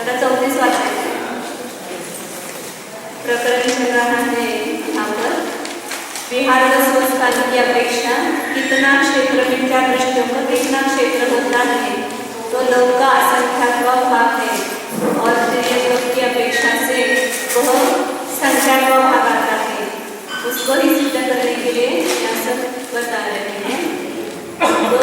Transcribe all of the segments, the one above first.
जरा 34 वाचायचं प्रकरण चल रहा है यहाँ पर। बिहार का स्वस्थानी की अपेक्षा कितना क्षेत्र मिथ्या दृष्टियों का कितना क्षेत्र होता है तो लोग का असंख्यात्मक भाग है और लोग की अपेक्षा से वह संख्यात्मक भाग आता है। उसको ही सिद्ध करने के लिए यह सब बता रहे हैं। तो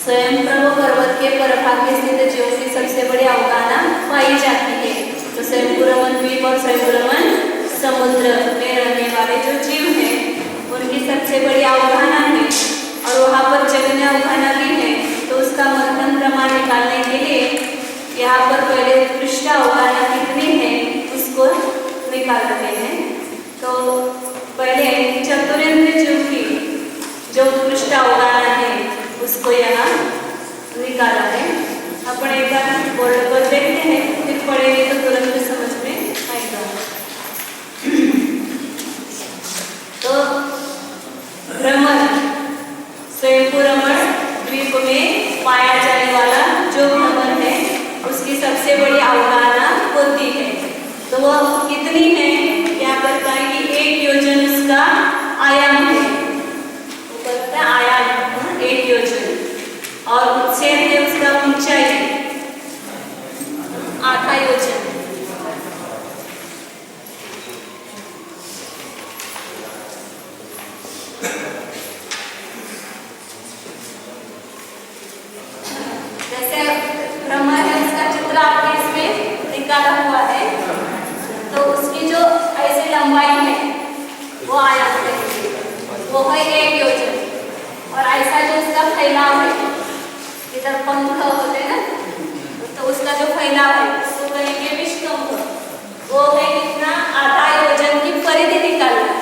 स्वयं प्रभु पर्वत के परभाग में स्थित जीवों की सबसे बड़ी अवगाहना पाई जाती है। तो स्वयंपुरमन द्वीप और स्वयंपुरमन समुद्र में रहने वाले जो जीव हैं उनकी सबसे बड़ी अवगाहना है और वहाँ पर जगन्य अवगाहना भी है। तो उसका मंथन प्रमाण निकालने के लिए यहाँ पर पहले पृष्ठ अवगाहना कितनी है उसको निकाल रहे हैं। तो पहले चतुरेंद्र जीव की जो पृष्ठ अवगाहना है उसको यहाँ निकाला है। अपन एक बार बोर्ड पर देखते हैं, फिर पढ़ेंगे तो तुरंत समझ में आएगा। तो भ्रमर स्वयंपुरमण द्वीप में पाया जाने वाला जो भ्रमर है उसकी सबसे बड़ी अवगाहना होती है। तो वह कितनी है यहाँ पर पाएंगे 1 योजन उसका आयाम है, ऊपर का आयाम 1 योजन और उच्छेद है उसका ऊंचाई आधा योजन। जैसे भ्रमर है उसका चित्र आपके इसमें निकाला हुआ है। तो उसकी जो ऐसी लंबाई है वो आयाम करेंगे, वो है 1 योजन। और ऐसा जो उसका फैलाव है, इधर पंख होते हैं ना, तो उसका जो फैलाव है उसको कहेंगे विष्कंभ। वो है कितना आधा योजन की परिधि निकालना है।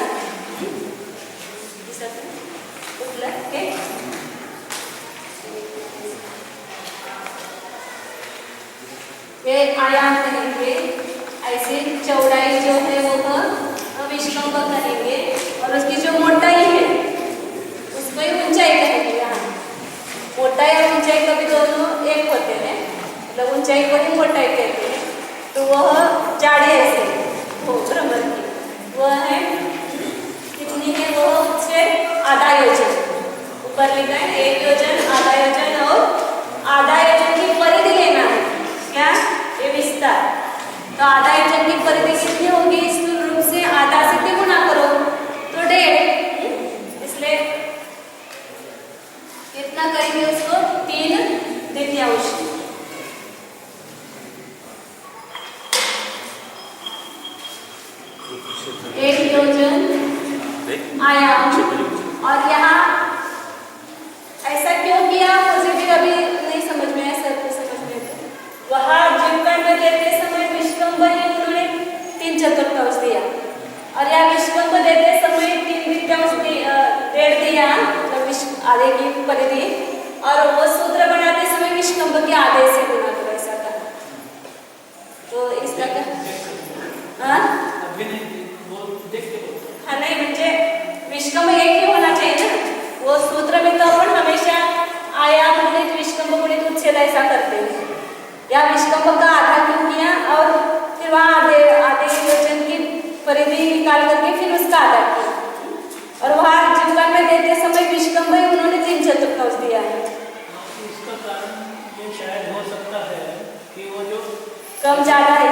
ये आयाम करेंगे। ऐसे चौड़ाई जो है वो विष्कंभ करेंगे और उसकी जो मोटाई है उसको ही ऊंचाई कहेंगे। यहाँ मोटाई और ऊंचाई कभी दोनों एक होते हैं, मतलब ऊंचाई को ही मोटाई कहते हैं। तो वह जाड़े ऐसे वो भ्रमर की वह है कितनी है, वो उससे आधा योजन ऊपर लिखा है 1 योजन आधा योजन और आधा योजन की परिधि लेना है क्या ये विस्तार। तो आधा योजन की परिधि कितनी होगी, स्थूल रूप से आधा से कितने गुना करो तो 1.5, इसलिए कितना करेंगे उसको 3/3 1 योजन आयाम। और यहाँ ऐसा क्यों किया मुझे भी अभी नहीं समझ में आया, सबको समझ में आया। वहाँ जीवकण में देते समय विष्कंभ ही उन्होंने 3/4 दिया और यहाँ विष्कंभ देते समय 3/3 दिया, मतलब आधे की परिधि। और वो सूत्र बनाते समय विष्कंभ के आधे से गुना करो, ऐसा था। तो इसका क्या हाँ नहीं म्हणजे विष्कंभ एक ही होना चाहिए ना। वो सूत्र में तो अपन हमेशा आयाम गुणित विष्कंभ गुणित उच्छेद ऐसा करते हैं। या विष्कंभ का आधा क्यों किया और फिर वहाँ आधे योजन की परिधि निकाल करके फिर उसका आधा किया। और वहाँ जीवकण में देते समय विष्कंभ ही उन्होंने 3/4 दिया है। इसका कारण ये शायद हो सकता है कि वो जो कम ज्यादा है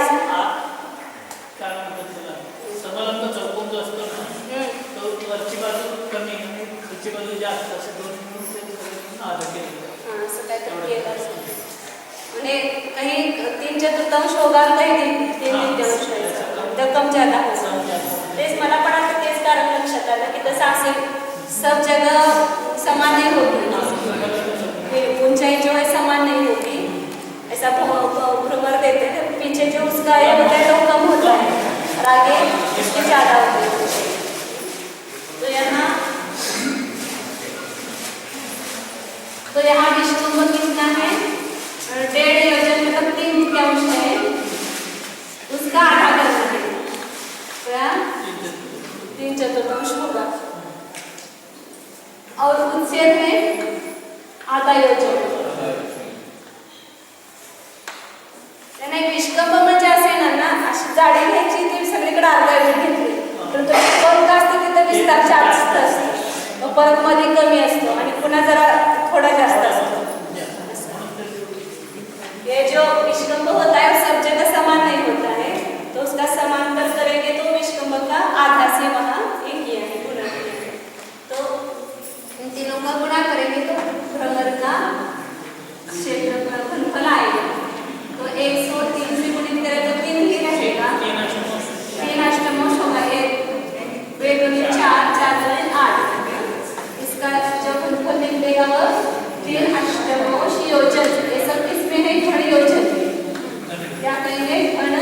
समालंब चौकोन जो असतो ना तो वरची बाजू कमी आणि खालची बाजू जास्त असे दोन आधा केले। हां असं काहीतरी केलं असेल म्हणजे कहीं 3/4 होगा कहीं 3/3 तर कम ज्यादा होगा। तेच मला पण आता तेच कारण लक्षात आलं की तसं असेल सब जगह समान नहीं होती, ऊंचाई जो है समान नहीं होती। ऐसा भ्रमर देते हैं पीछे जो उसका ये होता है तो कम होता है और आगे इसके ज़्यादा होते हैं। तो यहाँ विष्कंभ कितना है 1.5 योजन मतलब 3/3 है, उसका आधा करना है तो यहाँ 3/4 होगा। और उच्छेद में आधा योजन नाही, विष्कंभ म्हणजे असे ना अशी जाडी घ्यायची, ती सगळीकडे अर्धा युनिट घेतली तर तो कमी असतो तिथं विस्तार जास्त असतो, मग परत मध्ये कमी असतो आणि पुन्हा जरा थोडा जास्त असतो. ये जो विष्कंभ होता है सब जगह समान नहीं होता है, तो उसका समांतर करेंगे तो विष्कंभ का आधा से वहाँ एक किया है, गुणा किया है. तो इन तीनों का गुणा करेंगे तो भ्रमर का क्षेत्रफल घनफल आएगा. तो 103 से गुणित करें तो 3 ही रहेगा, 3 अष्टमांश होगा, 2 गुणित 4, 4 गुणित 8. इसका जो घनफल निकलेगा वह 3 अष्टमांश योजन. ये सब इसमें है घन योजन, क्या कहेंगे घन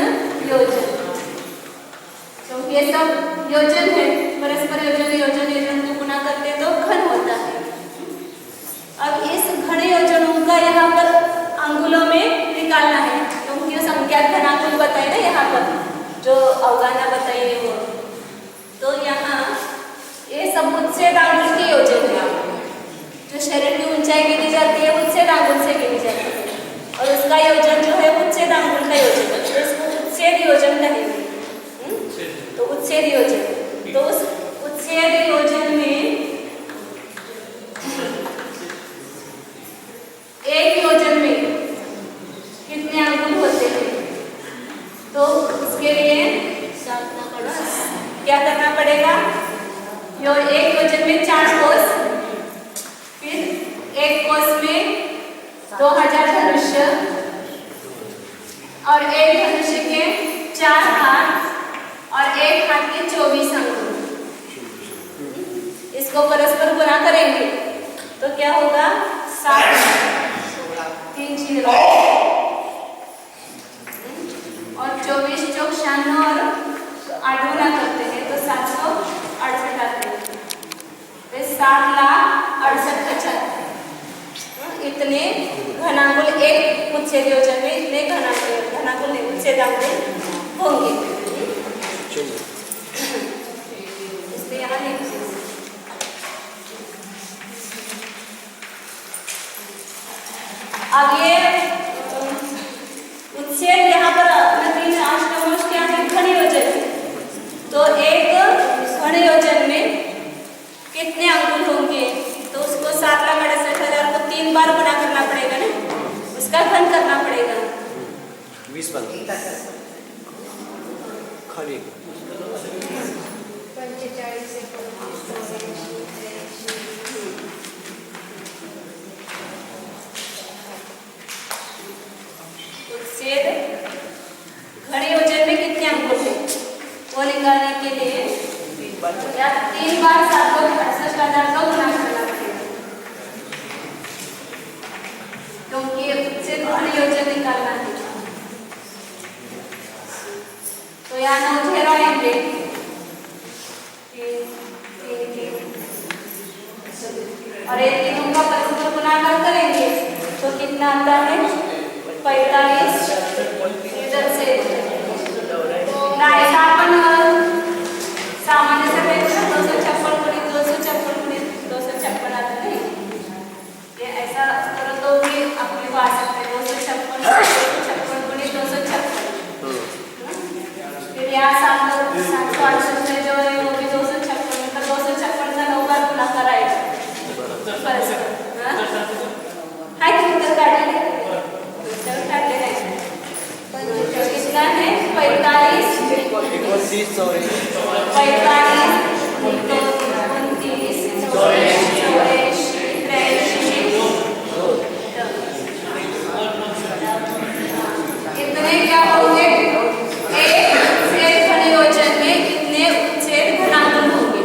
योजन, क्योंकि ये सब योजन है, परस्पर योजन योजन को गुणा करते तो घन होता है. अब इस घन योजनों का यहाँ पर अंगुलों में निकालना है, क्योंकि संख्या घनांकुल बताए ना यहाँ पर जो अवगाहना बताई है वो. तो यहाँ ये सब उच्छेद अंगुल के योजन है. जो शरीर की ऊंचाई गिनी जाती है उच्छेद अंगुल से गिनी जाती है, और उसका योजन जो है उच्छेद अंगुल का योजन है, तो इसको उच्छेद योजन कहेंगे. तो उच्छेद योजन, तो उस उच्छेद योजन में एक योजन में कितने अंगुल होते हैं, तो उसके लिए क्या करना पड़ेगा, एक योजन में 4 कोस, फिर एक कोस में 2000 धनुष्य, और एक धनुष्य के 4 हाथ, और एक हाथ के 24 अंगुल. इसको परस्पर गुणा करेंगे तो क्या होगा, 7 3 0 और 24 चौक 96 और 8 गुना करते हैं तो 768 आते हैं. 7,68,000 इतने घनांकुल एक उच्छेद योजन में इतने घनांकुल उच्छेदांकुल होंगे. इसलिए यहाँ लिखिए. अब ये उच्छेद यहाँ पर 3 अष्टमांश क्या है, घन योजन. तो एक घन योजन में कितने अंगुल होंगे, तो उसको 7,68,000 को 3 बार गुणा करना पड़ेगा ना, उसका घन करना पड़ेगा. 20 खाली 45 घन योजन में कितने अंगुल है वो निकालने के लिए या 3 बार 7,68,000 का गुणा करना पड़ेगा, क्योंकि उससे घन योजन निकालना है. तो यहाँ 9 0 आएंगे, 3 और ये तीनों का परस्पर गुणाकार करेंगे तो कितना आता है, 45 इधर से ऐसा अपन सामान्य से 256 गुणित 256 गुणित 256 आता है. ये ऐसा करो तो भी अपने को आ सकता है 256 गुणित 256. फिर यहाँ 768 में जो है वो भी 256 मतलब 256 का 9 बार गुणाकार आएगा. हाय कितना काटले कितना है 45 31 इतने क्या होंगे, एक उच्छेद घन योजन में कितने उच्छेद घनांकुल होंगे.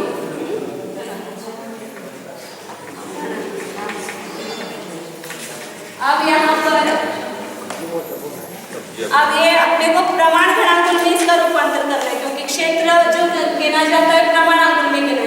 अब यहाँ पर अब ये अपने को प्रमाण घनांकुल में इसका रूपांतर कर रहे हैं, क्योंकि क्षेत्र जो गिना जाता है प्रमाण अंकुल में गिना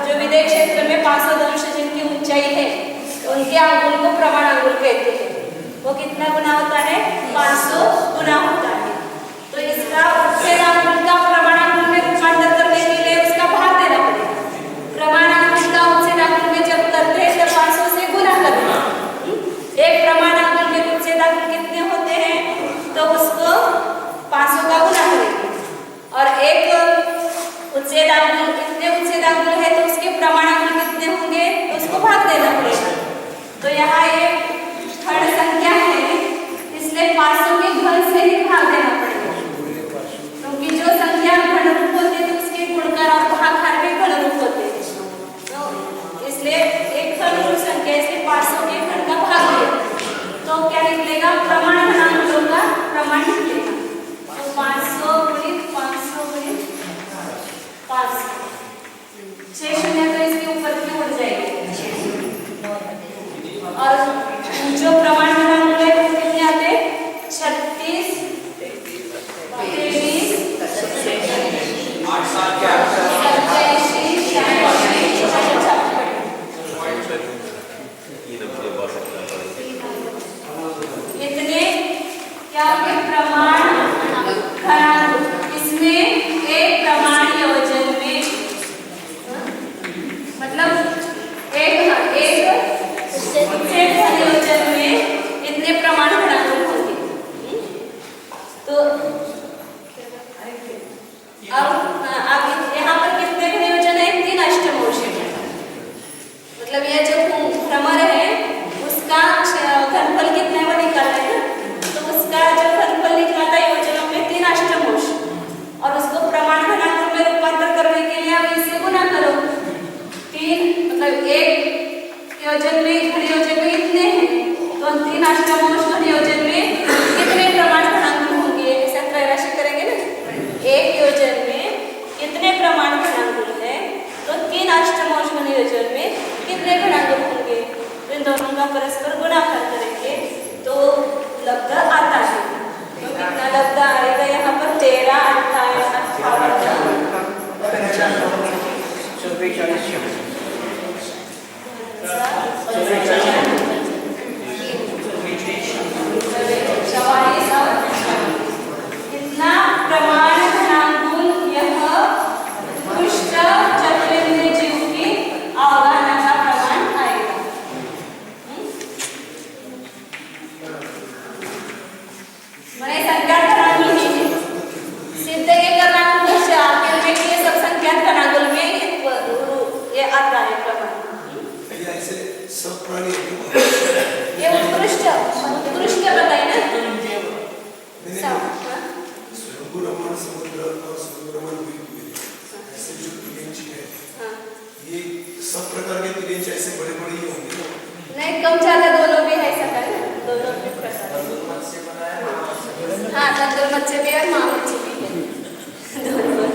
जो विदेह क्षेत्र में 500 अंश जिनकी ऊंचाई है उनके अंगुल को प्रमाण अंगुल कहते हैं। वो कितना गुना होता है? 500 गुना होता है। तो इसका उच्छेद अंगुल का प्रमाण अंगुल में रूपांतर करने के लिए उसका भाग देना पड़ेगा। प्रमाण अंगुल का उच्छेद अंगुल में जब करते हैं तो 500 से गुना करते हैं। एक प्रमाण अंगुल में उच्छेद अंगुल कितने होते हैं तो उसको 500 का गुना करेंगे, और एक उच्छेद अंगुल कितने उच्छेद अंगुल है तो उसके प्रमाण अंगुल कितने होंगे तो उसको भाग देना पड़ेगा। तो यहाँ एक खंड संख्या है इसलिए 500 के घन से ही भाग देना पड़ेगा, क्योंकि जो संख्या घन रूप होते हैं तो उसके गुणकार और भागाकार भी घन रूप होते हैं। तो इसलिए एक घन रूप संख्या इसलिए 500 के घन का भाग दिया तो क्या निकलेगा? प्रमाण घनांकों का प्रमाण निकलेगा। तो 500 गुणित 500 गुणित 500 6 शून्य तो इसके ऊपर की उड़ जाएगी, और जो प्रमाण घनांक है वो कितने आते हैं? 36 23 इतने क्या होंगे? प्रमाण घनांक। इसमें एक प्रमाण योजन में मतलब एक उच्छेद संयोजन में इतने प्रमाण घनांक होंगे। तो अब यहाँ पर कितने संयोजन है? 3 अष्टमोष है। मतलब यह जो भ्रमर है उसका घनफल कितना है वो निकालना है ना, तो उसका जो घनफल निकला था योजनों में 3 अष्टमोष, और उसको प्रमाण घनांक में रूपांतर करने के लिए आप इससे गुना करो। 3 मतलब एक योजन में घन योजन में इतने हैं तो 3 अष्टमोष घन योजन में कितने प्रमाण घनांक होंगे? ऐसा त्रैराशि करेंगे ना। एक योजन में कितने प्रमाण घनांक है तो 3 अष्टमोष घन योजन में कितने घनांक होंगे? तो इन दोनों का परस्पर गुणाकार करेंगे तो लब्ध आता है। तो कितना लब्ध आएगा यहाँ पर? 13 28 कितना प्रमाण घनांकुल यह पृष्ठ चतुर्विद जीव की अवगाहना का प्रमाण आएगा। मैंने संख्या घनांकुल नहीं सिद्ध के घनांकुल से आपके में ये सब संख्या घनांकुल में ये आता है प्रमाण। ऐसे सब प्राणी ये उत्कृष्ट बताइए ना। स्वयंभू समुद्र और स्वयंभू ऐसे जो तिलेंच है ये सब प्रकार के तिलेंच ऐसे बड़े बड़े ही होंगे नहीं, कम ज्यादा दोनों भी है सकल, दोनों भी प्रकार। हाँ, तंदुर मच्छी भी और माँ मच्छी भी है दोनों।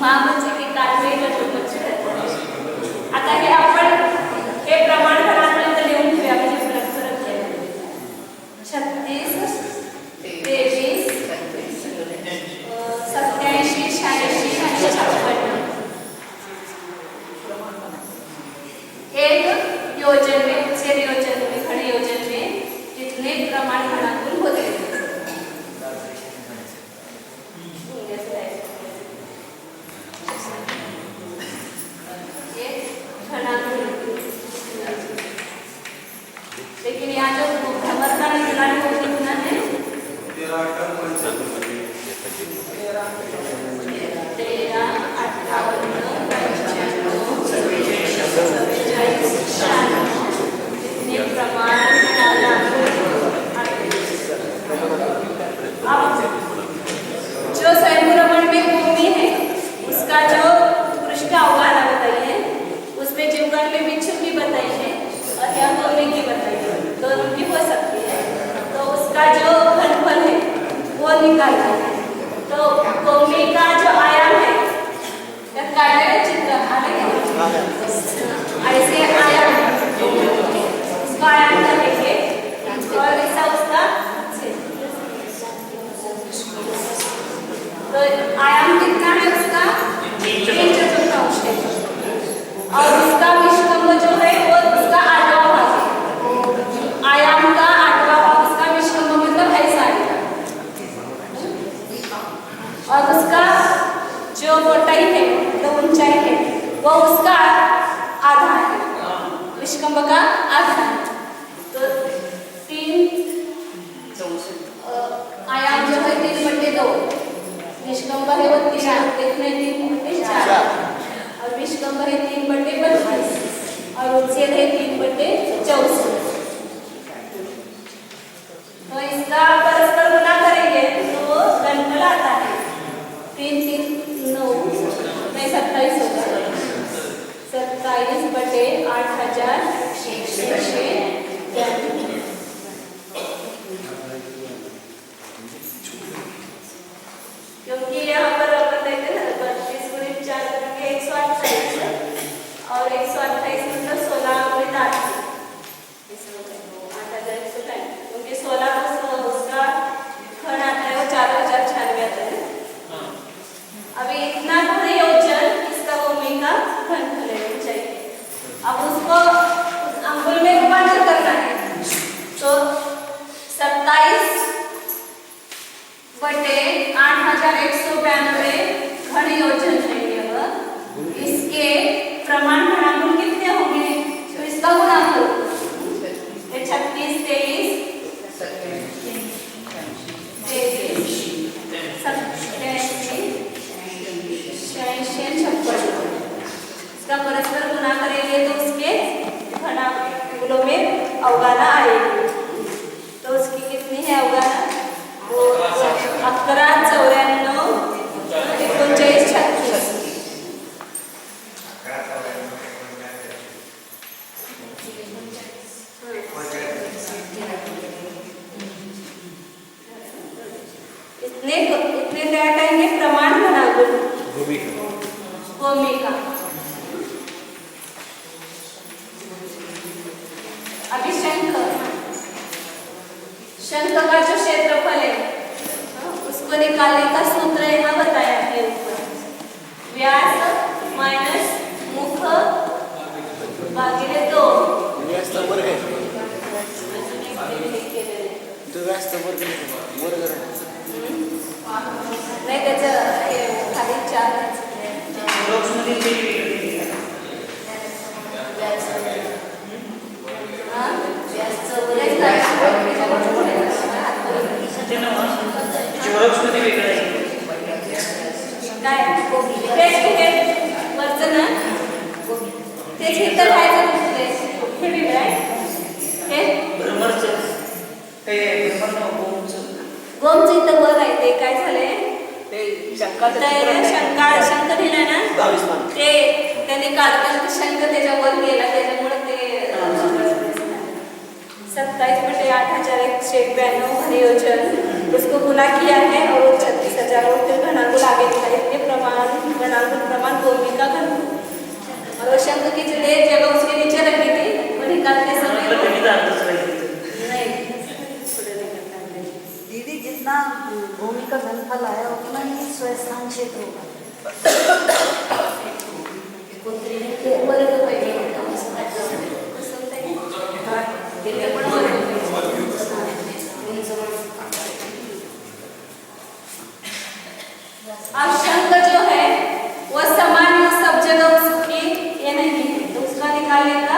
माँ मच्छी के काट में तंदुर मच्छी है। आता है आपण हे प्रमाण घनांक लिहून ठेवूया म्हणजे फरक आहे। 36 23 87 86 56 एक योजन में उच्छेद योजन में घन योजन में कितने प्रमाण घनांक होते हैं? लेकिन यहाँ जो भ्रमर का निकला है वो कितना है? 13 जो स्वयंभू में भूमि है उसका जो पृष्ठ अवगाहना बताई है उसमें जीवगण में बिच्छू भी बताई है और यहाँ भूमि की बताई है, दोनों की हो सकती है। तो उसका जो घनफल है वो निकालना है। तो भूमि का जो आयाम है चित्र ऐसे आयाम उसका आयाम करेंगे और ऐसा उसका तो आयाम कितना है उसका 3/4 है। विष्कंभ का आधा है। तो 3 आयाम जो है 3/2, निष्कंभ है वो 3/4 और विष्कंभ है 3/32 और उच्छेद है 3/64। तो इसका परस्पर गुना करेंगे तो घनफल आता है 3 3 9 नहीं 27 होगा, 27/8100। क्योंकि यहाँ पर अपन देखते हैं 32 × 4 करेंगे 128 और 128 मतलब 16 × 8 क्योंकि 16 उसका घन आता है वो 4096 आता है। अभी इतना भारी ओजन इसका भूमि का घनफल है चाहिए। अब उसको अंगुल में रूपांतर करना है तो 27/8192 घन योजन है यह। इसके प्रमाण घनांकुल कितने होंगे तो इसका गुणाफल 36 इसका परस्पर गुना करेंगे तो उसके घनांकुलों में अवगाना आएगी। तो उसकी कितनी है अवगाना वो 11 94 39 36। इतने तैयार करेंगे प्रमाण घनांकुल भूमि का। अभी शंख का जो क्षेत्रफल है उसको निकालने का सूत्र यहाँ बताया है ऊपर। व्यास माइनस मुख भागिले 2। व्यास का वर्ग है तो व्यास का वर्ग नाही त्याचं खाली 4 गोमचं इथं वर आहे ते काय झालंय शंख दिलाय ना ते त्याने काढताना शंख त्याच्यावर गेला त्याच्यामुळे ते 27/8192 घनयोजन उसको गुना किया है और 36,000 और फिर घनांकुल आगे लिखा है। ये प्रमाण घनांकुल प्रमाण भूमि का घनफल और शंख की जगह उसके नीचे रखी थी वो निकालते समय दीदी जितना भूमि का घनफल आया उतना ही स्वस्थान क्षेत्र होगा। अब शंख जो है वो समान सब जगह उसकी ये नहीं है तो उसका निकालने का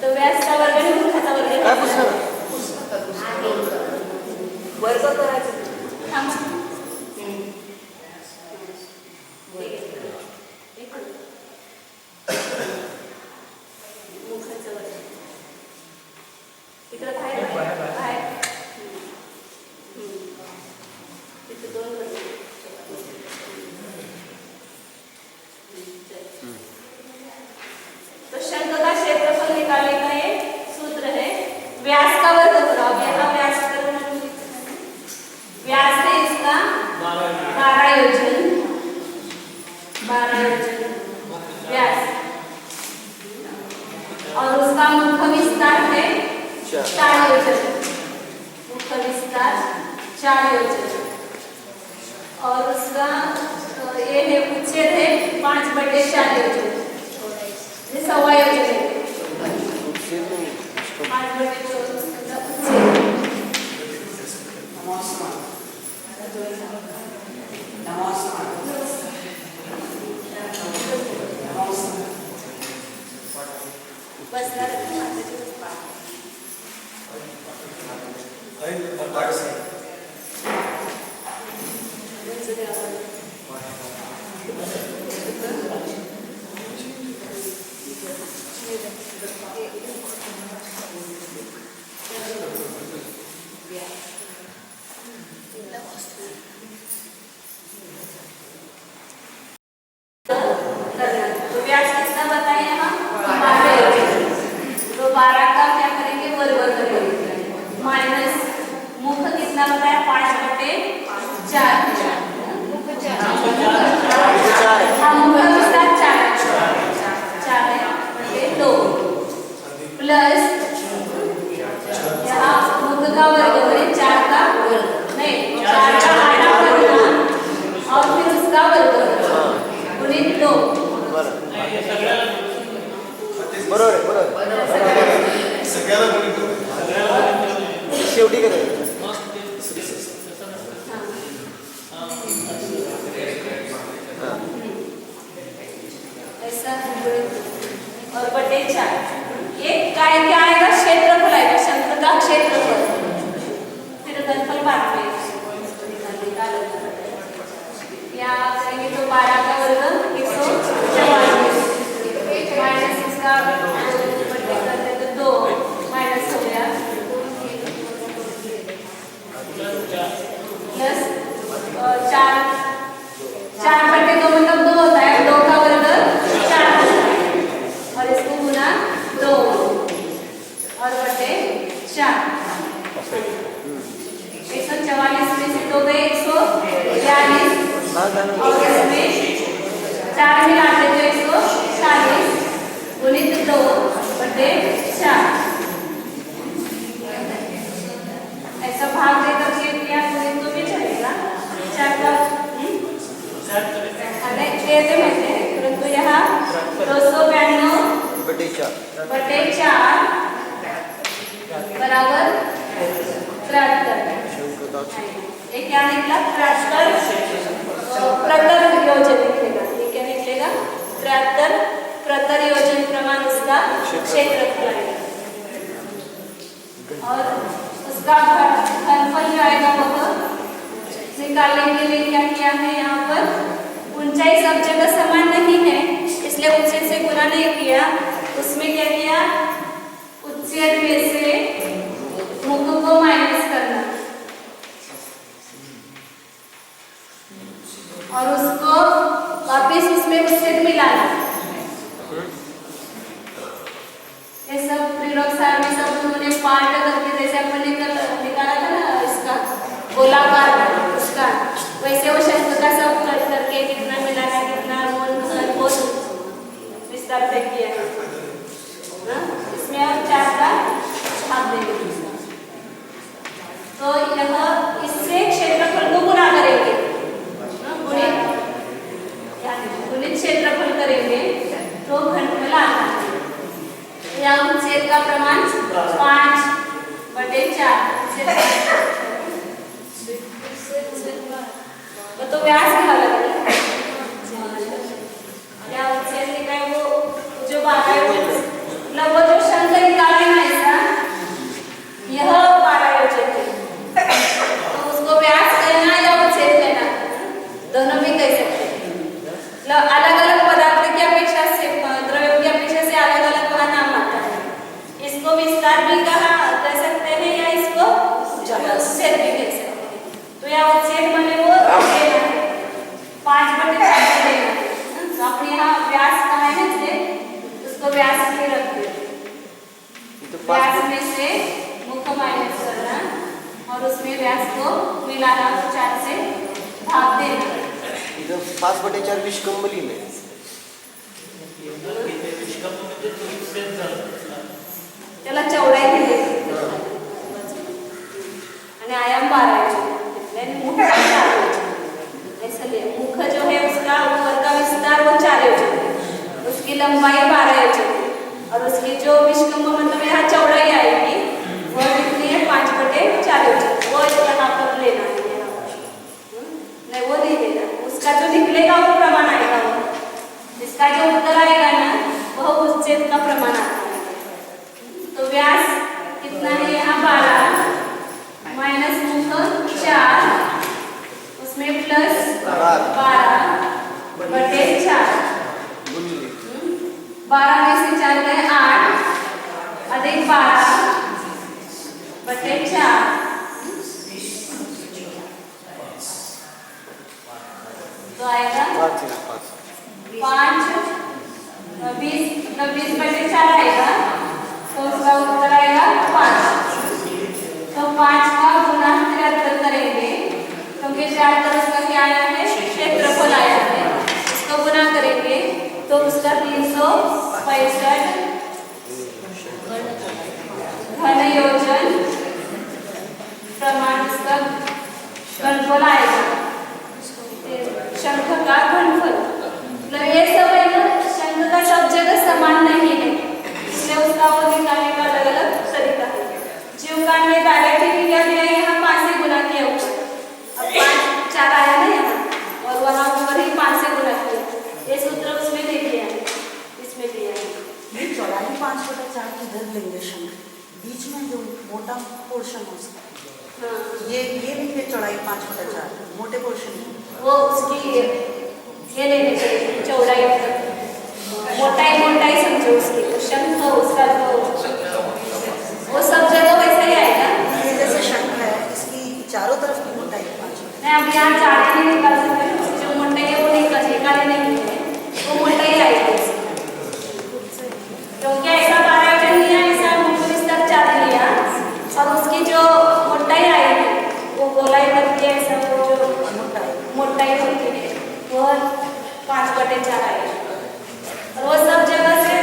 तो व्यास का वर्ग आणि मुखाचा वर्ग काय पुस्तक वर्ग करायचं थांबा मुखाचा वर्ग इकडे बाहेर तिथे 2 वर्ग तो शंख का क्षेत्रफल निकालने का ये सूत्र है व्यास का वर्ग करो। अब यहाँ व्यास व्यास है इसका 12 योजन व्यास और उसका मुख्य विस्तार है 4 योजन मुख्य विस्तार 4 योजन और उसका ये है उच्छेद है 5/4 योजन ये 1.25 योजन है 5/4 उच्छेद बसणार तो व्यास कितना बताया हम 12 तो 12 का क्या करेंगे वर्ग करेंगे माइनस मुख कितना बताया 5/4 हाँ मुख कितना 4 है 2 प्लस यहाँ मुख का वर्ग करें 4 का वर्ग नहीं 4 का आधा करना और फिर उसका वर्ग करना गुणित 2 बरोबर आहे सगळ्याला बोलतो शेवटी करायचं ऐसा और बटे 4 ये काय क्या आएगा क्षेत्रफल आएगा शंकु का क्षेत्रफल फिर घनफल बाद में यहाँ करेंगे तो 12 का वर्ग 144 माइनस इसका बटे करते तो 2 माइनस हो गया प्लस 4/2 मतलब 2 होता है 2 का वर्ग 4 होता है और इसको गुना 2 और बटे 4 144 में से 2 गए 142 और इसमें 4 मिलाते तो 140 गुणित 2 बटे 4 ऐसा भाग देकर के किया गुणित तो भी चलेगा 4 का अरे देते हैं परंतु यहाँ 292 बटे 4 बराबर 73 ये क्या निकला 73 प्रतर योजन निकलेगा ये क्या निकलेगा 73 प्रतर योजन प्रमाण उसका क्षेत्रफल आएगा और उसका घनफल जो आएगा वह निकालने के लिए क्या किया है यहाँ पर ऊंचाई सब जगह समान नहीं है इसलिए ऊंचाई से गुना नहीं किया उसमें क्या किया उच्छेद में से मुख को माइनस करना और उसको वापिस उसमें उच्छेद मिलाना ये सब प्रयोग सार में सब उन्होंने पार्ट करके जैसे अपन निकाला था ना इसका गोलाकार उसका वैसे वो शंकु का सब कट करके कितना मिलाना कितना बहुत विस्तार से किया है इसमें आप 4 का भाग देंगे तो यह इससे क्षेत्रफल को गुणा करेंगे गुणित क्षेत्रफल करेंगे तो घनफल आता है यहाँ उच्छेद का प्रमाण 5/4 तो व्यास क्या लगेगा या उच्छेद लिखा है वो जो 12 मतलब वो जो शंक निकाला है ना इसका यह 12 योजन है तो उसको व्यास कहना या उच्छेद कहना दोनों भी कह सकते हैं मतलब अलग अलग पदार्थ की अपेक्षा से द्रव्यों की अपेक्षा से अलग अलग वहाँ नाम आता है इसको विस्तार भी कहा कह सकते हैं या इसको उच्छेद भी कह सकते हैं तो यहाँ उच्छेद बने वो 5/4 तो अपने यहाँ व्यास कहा है ना उसको व्यास में रखते हैं व्यास में से मुख माइनस करना और उसमें व्यास को मिलाना और 4 से भाग देना 5/4 विष्कंभ लिहिले त्याला चौडाई दिली आणि आयाम 12 मुख मुख जो है उसका ऊपर का विस्तार वो 4 योजन है उसकी लंबाई 12 योजन है और उसकी जो विष्कंभ मतलब यहाँ चौड़ाई आएगी वो कितनी है 5/4 योजन वो यहाँ पर लेना है 12 में से 4 गए 8 अधिक 12 बटे 4 तो आएगा 5 20 बटे 4 आएगा तो उसका उत्तर आएगा 5। तो 5 का गुना 73 करेंगे क्योंकि 4 तरफ का क्या आया है क्षेत्रफल आया है, इसको गुना करेंगे तो उसका 365 घन योजन प्रमाण उसका घनफल आएगा, शंख का घनफल। मतलब ये सब है ना, शंख का सब जगह समान नहीं है, इसलिए उसका वो निकालने का अलग अलग तरीका है। जीवकांड में डायरेक्ट ही क्या दिया है, यहाँ 5 से गुना किया ऊपर, अब 5 4 आया ना यहाँ और वहाँ ऊपर ही 5 से गुना किया, ये सूत्र उसमें दे दिया है, इसमें दिया है। ये चौड़ाई 5/4 किधर लेंगे शंख, बीच में जो मोटा पोर्शन है उसका, हाँ ये लेंगे चौड़ाई 5/4 मोटे पोर्शन में। वो उसकी ये लेने चाहिए चौड़ाई, मोटाई समझो उसकी, शंख उसका तो वो सब जगह वैसा ही आएगा। ये जैसे शंख है इसकी चारों तरफ की मोटाई 5। मैं अब यहाँ चार्ट नहीं निकाल सकती, उसकी जो मोटाई है वो निकाले नहीं है, वो मोटाई आएगी क्योंकि ऐसा पैरामीटर लिया, ऐसा मुझे विस्तार चार्ट लिया और उसकी जो मोटाई आएगी वो गोलाई करती है, ऐसा वो जो मोटाई होती है वो 5/4 आएगी और वो सब जगह से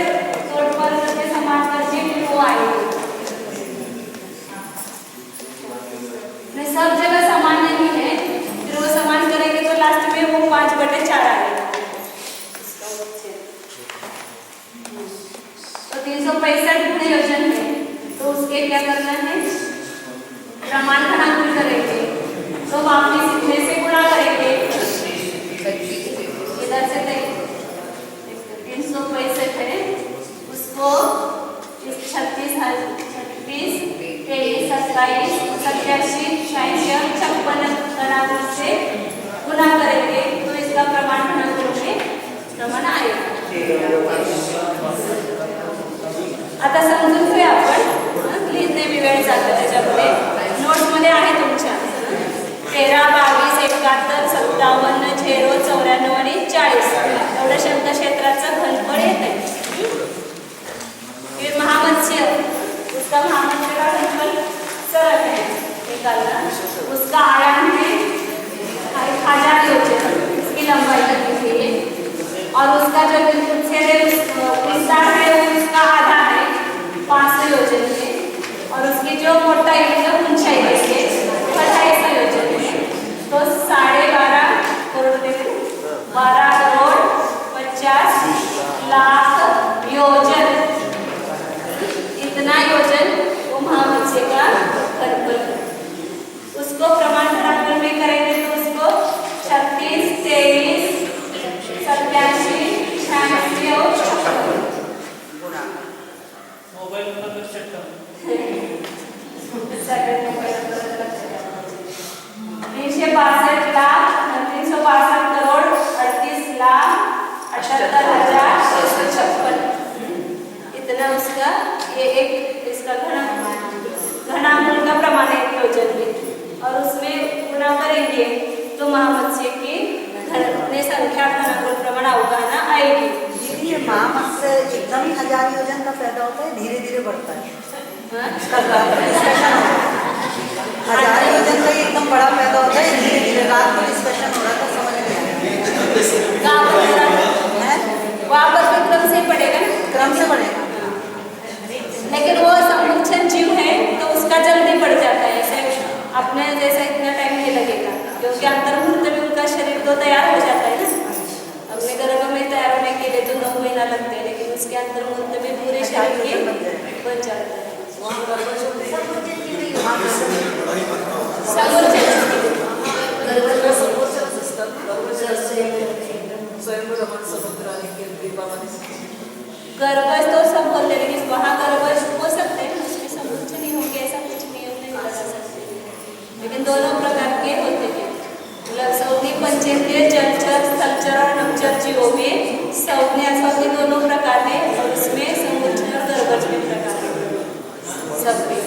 तोड़फोड़ करके समाज करके फिर वो आएगी। नहीं सब जगह समान नहीं है, फिर वो समान करेंगे तो लास्ट में वो 5/4 आएगा। तो 365 गुणे योजन है तो उसके क्या करना है, प्रमाण घनांकुल करेंगे तो वापस इतने से गुणा करेंगे, इधर से 365 है उसको 36 23 23 27 87 86 और 56 घनांकुल से गुणा करेंगे तो इसका प्रमाण घनांकुल में प्रमाण आएगा। आता समजून घेऊया आपण, लिहित नाही मी वेळ जातो त्याच्यामध्ये, नोट्समध्ये आहे तुमच्या 13 22 71 57 0 94 आणि 40 एवढं शंख क्षेत्राचं घनफळ येत आहे। फिर महामत्स्य, उसका महामत्स्य का घनफल सरल है निकालना, उसका आयाम है 1000 योजन, उसकी लंबाई लगी हुई है और उसका जो विस्तार है वो उसका आधा है 500 योजन है और उसकी जो मोटाई मतलब ऊंचाई है 250 योजन है, तो 12.5 करोड़ 12 करोड़ 50 लाख योजन, इतना योजन वो महामत्स्य का घनफल है। उसको प्रमाण घनांकुल में करेंगे तो उसको 36 23 87 86 और 56 मोबाईल नंबर लक्षात ठेवा। 362 लाख 362 करोड़ 38 लाख 78,656, इतना उसका ये एक इसका घनांकुल का प्रमाण है योजन में और उसमें गुणा करेंगे तो महामत्स्य की संख्या घनांकुल प्रमाण अवगाहना आएगी। दीदी ये महामत्स्य एकदम ही 1000 योजन का पैदा होता है, धीरे धीरे बढ़ता है, इसका डिस्कशन हो रहा है। 1000 योजन का एकदम बड़ा पैदा होता है, धीरे धीरे रात में डिस्कशन हो रहा था, समझ में आया वहाँ पर भी क्रम से पड़ेगा, क्रम से बढ़ेगा, लेकिन वो समुच्चन जीव है तो उसका जल्दी बढ़ जाता है, ऐसे अपने जैसा इतना टाइम नहीं लगेगा क्योंकि अंतर्मुहूर्त में उनका शरीर तो तैयार हो जाता है ना, अपने गर्भ में तैयार होने के लिए तो 9 महीना लगते हैं, लेकिन उसके अंतर्मुहूर्त में पूरे शरीर के बन जाता है। गर्भज तो सब बोलते हैं लेकिन वहाँ गर्भज हो सकते हैं, उसमें समुच्च नहीं होंगे ऐसा कुछ नियम नहीं लगा सकते, लेकिन दोनों प्रकार के होते हैं। मतलब सऊदी पंचेंद्रिय जलचर स्थलचर और नभचर जीवों में संज्ञा संज्ञा दोनों प्रकार है और उसमें समुच्चय और गर्भज के प्रकार है सब में।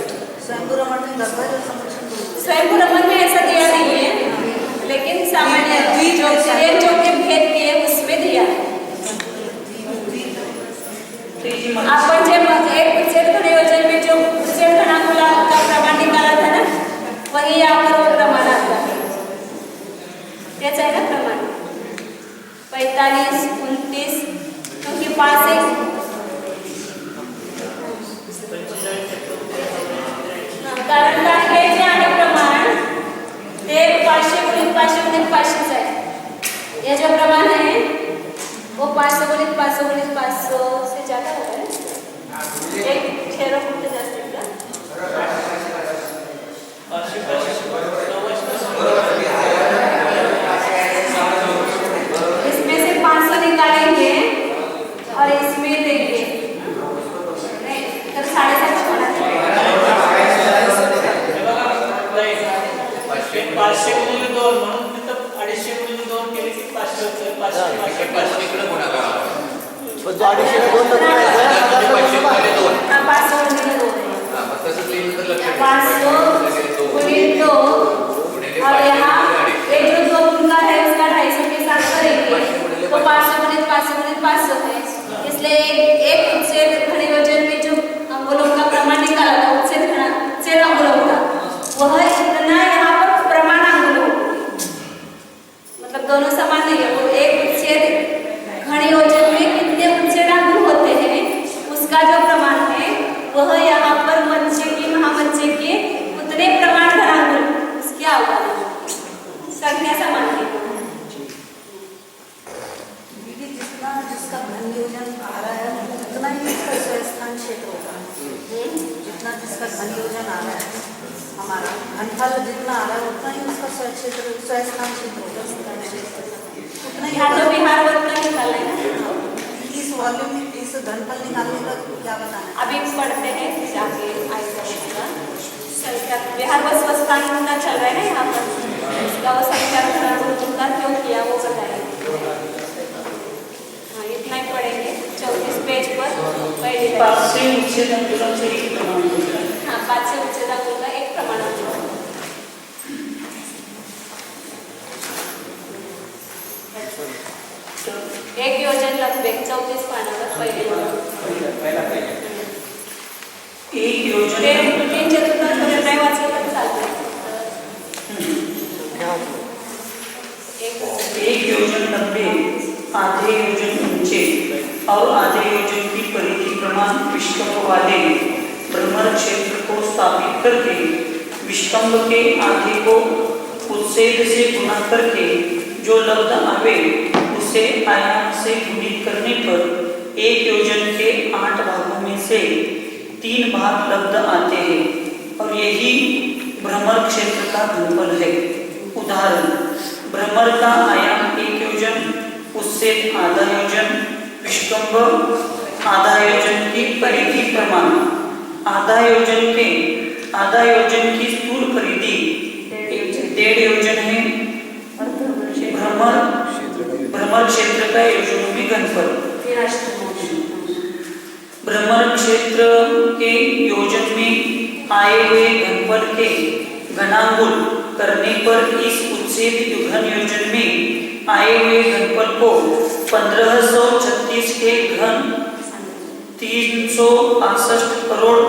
स्वयंभू रमण में गर्भज और समुच्चय स्वयंभू रमण में ऐसा दिया नहीं है, लेकिन सामान्य जो के भेद किए उसमें दिया है। आपण जे एक उच्चेद घनयोजन में जो उच्चेद घनांकुला का प्रमाण निकाला था ना, वही यहाँ पर वो प्रमाण आता है। कैसा है ना प्रमाण 45, 29, क्योंकि 5 एक कारण का हे जे आहे प्रमाण ते 500 गुणित 500 गुणित 500 आहे। ये जो प्रमाण है वो 500 गुणित 500 गुणित 500 से ज्यादा होगा है। एक 6 फुट जास्त है इसमें से 500 निकालेंगे और इसमें देंगे नहीं तो 750 होना पाचशे गुणिले 2 म्हणून तिथं 250 गुणिले 2 केले की 500 होते. 500 इकडे गुणाकार पण जो 250 ने 2 हाँ 500 गुणिले 2 500 गुणिले 2 और यहाँ एक जो 2 गुना है उसका 250 के साथ करेंगे तो 500 गुणित 500 गुणित 500 है। इसलिए एक उच्चेद घनयोजन में जो अंगुलों का प्रमाण निकाला था उच्चेद अंगुलों का वह इतना यहाँ पर प्रमाण अंगुलों मतलब दोनों समान नहीं है। वो एक उच्चेद घनयोजन में कितने उच्चेद अंगुल होते हैं उसका जो प्रमाण है वह यहाँ पर मत्स्य की महामत्स्य के उतने प्रमाण घनांकुल उसकी आवृत्ति संख्या समान है। दीदी जितना जिसका घनयोजन आ रहा है उतना ही इसका स्वस्थान क्षेत्र होगा। जितना जिसका घनयोजन आ रहा है हमारा घनफल जितना आ रहा है उतना ही उसका स्वस्थान क्षेत्र होगा। उतना ही यहाँ तो बिहार उतना निकाला है ना। इस वॉल्यूम में इस घनफल निकालने का क्या बताना है? अभी पढ़ते हैं जाके आएगा उसका संख्या बिहार बस स्वस्थान का चल रहा है ना यहाँ पर इसका वो संख्या उनका क्यों किया वो बताएंगे। हाँ इतना ही पढ़ेंगे 34 पेज पर पहली लाइन। 500 उच्चेद अंगुलाचे एक प्रमाण होते. हाँ 500 उच्चेद अंगुल का एक प्रमाण होता है। एक योजन लंबे 34 पानावर पहिले एक योजन 3 चतुर्थांश नाही वाचलं तर चालतं। एक योजन लंबे आधे योजन ऊंचे और आधे योजन की परिधि प्रमाण विष्कंभ वाले भ्रमर क्षेत्र को स्थापित करके विष्कंभ के आधे को उच्छेद से गुणा करके जो लब्ध आवे उसे आयाम से गुणित करने पर एक योजन के 8 भागों में से 3 भाग लब्ध आते हैं और यही भ्रमर क्षेत्र का घनफल है। उदाहरण भ्रमर का आयाम 1 योजन उससे आधा योजन विष्कंभ आधा योजन की परिधि प्रमाण आधा योजन की स्थूल परिधि 1.5 योजन है। भ्रमर क्षेत्र का योजनों में घनफल भ्रमर क्षेत्र के योजन में आए हुए घनफल के घनांगुल करने पर इस उच्छेद घन योजन में आए हुए घनफल को 1536 के घन 368 करोड़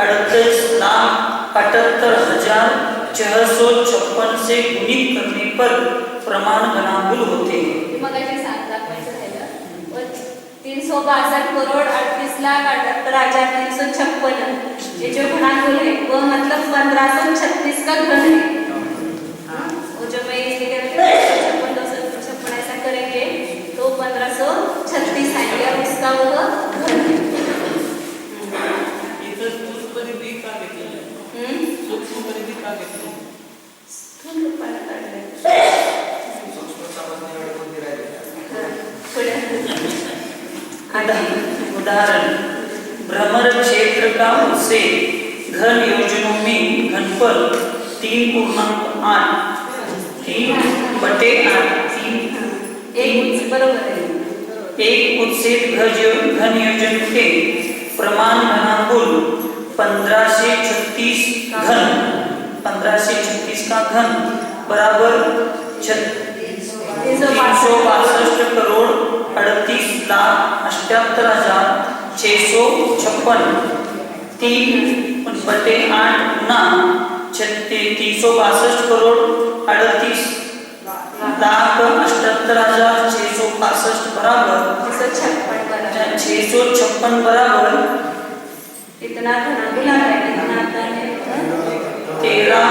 38,78,656 से गुणित करने पर प्रमाण घनांगुल होते हैं। मग अशी सांगता पैसे राहिलं 362 करोड़ 38,78,356 ये जो घनांकुल है वो मतलब 1536 का घन है। वो जो मैं इसलिए 56 ऐसा करेंगे तो 1536 आएंगे और उसका वो घन है। उदाहरण भ्रमर क्षेत्र का उससे घन योजनों में घनफल 3.8 3/8 बरोबर आहे. एक उत्सेद घन योजन के प्रमाण घनांकुल 1536 का घन बराबर 362 करोड़ 38,78,656 3/8 गुना 362 करोड़ 38,78,665 बराबर 656 बराबर इतना घनांकुल आ रहा है. कितना आता है? 13,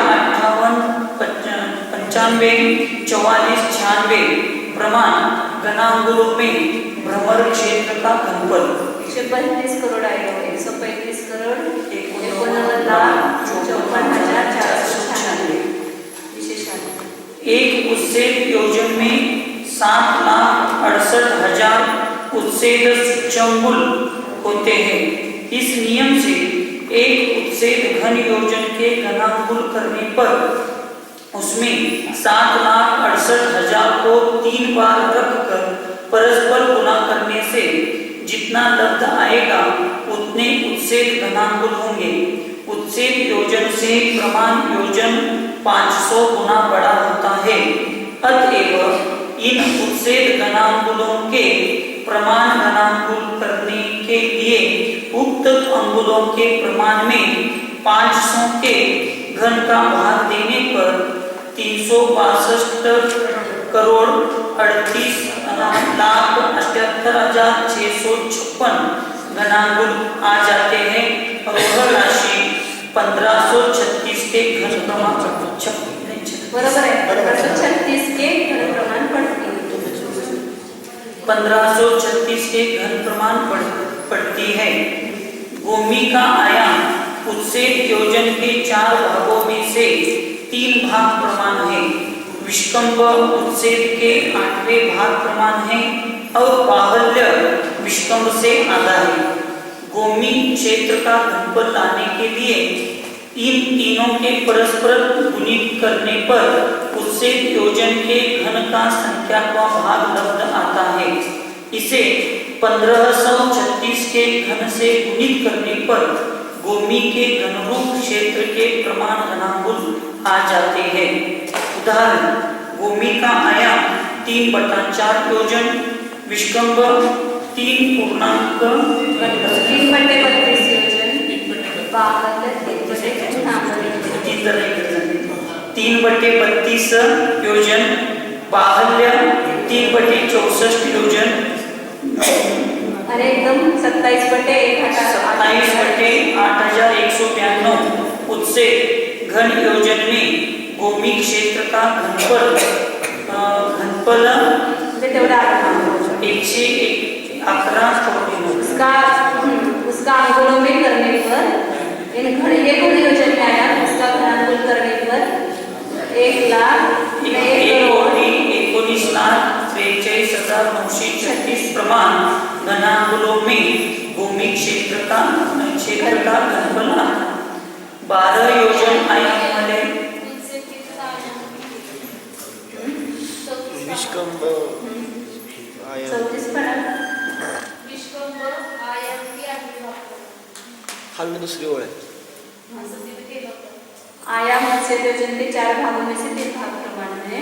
58, 95, 44, 96 प्रमाण घनांकुलों में भ्रमण क्षेत्र का घनफल 132 करोड़ आएगा. 135 करोड़ 89,54,496 विशेषण. एक उत्सेद योजन में 7,68,000 उत्सेद सूच्यंकुल होते हैं. इस नियम से एक उत्सेद घन योजन के घनांकुल करने पर उसमें 7,68,000 को 3 बार रखकर परस्पर गुणा करने से जितना लब्ध आएगा उतने उत्सेद घनांकुल होंगे. उत्सेद योजन से प्रमाण योजन 500 गुना बड़ा होता है. अतएव इन उत्सेद घनांकुलों के प्रमाण घनांकुल करने के लिए उक्त अंगुलों के प्रमाण में 500 के घन का भाग देने पर 362 करोड़ 38,78,656 घनांकुल आ जाते हैं और वह राशि 1536 के घन प्रमाण बरोबर आहे. 1536 के घन प्रमाण पड़ती है. 1536 के घन प्रमाण पड़ती है. भूमि का आयाम उत्सेद योजन के 4 भागों में से 3 भाग प्रमाण है. विष्कंभ उत्सेद के 8वें भाग प्रमाण है और बाहुल्य विष्कंभ से आधा है. भूमि क्षेत्र का घनफल लाने के लिए इन तीनों के परस्पर गुणित करने पर उत्सेद योजन के घन का संख्या का भाग लब्ध आता है. इसे 1536 के घन से गुणित करने पर भूमि के घनरूप क्षेत्र के प्रमाण घनांकुल आ जाते हैं. उदाहरण: भूमि का आयाम 3/4 योजन, विष्कंभ 3.32 योजन, बाहुल्य 3/32 योजन, बाहुल्य 3/64 योजन, अरे एकदम 27/8,192 उत्सेद घन योजन में भूमि क्षेत्र का घनफल तेवढा 111 उसका अंगुलों में करने पर इन घन योजन में आया. उसका घनांकुल करने पर 1,19,43,936 प्रमाण घनांकुलों में भूमि क्षेत्र का घनफल 12 योजन आयाम वाले विष्कंभ आयाम 34 पड़ा. खाली में दूसरी ओर है. आयाम उत्सेद योजन के 4 भागों में से 3 भाग प्रमाण है.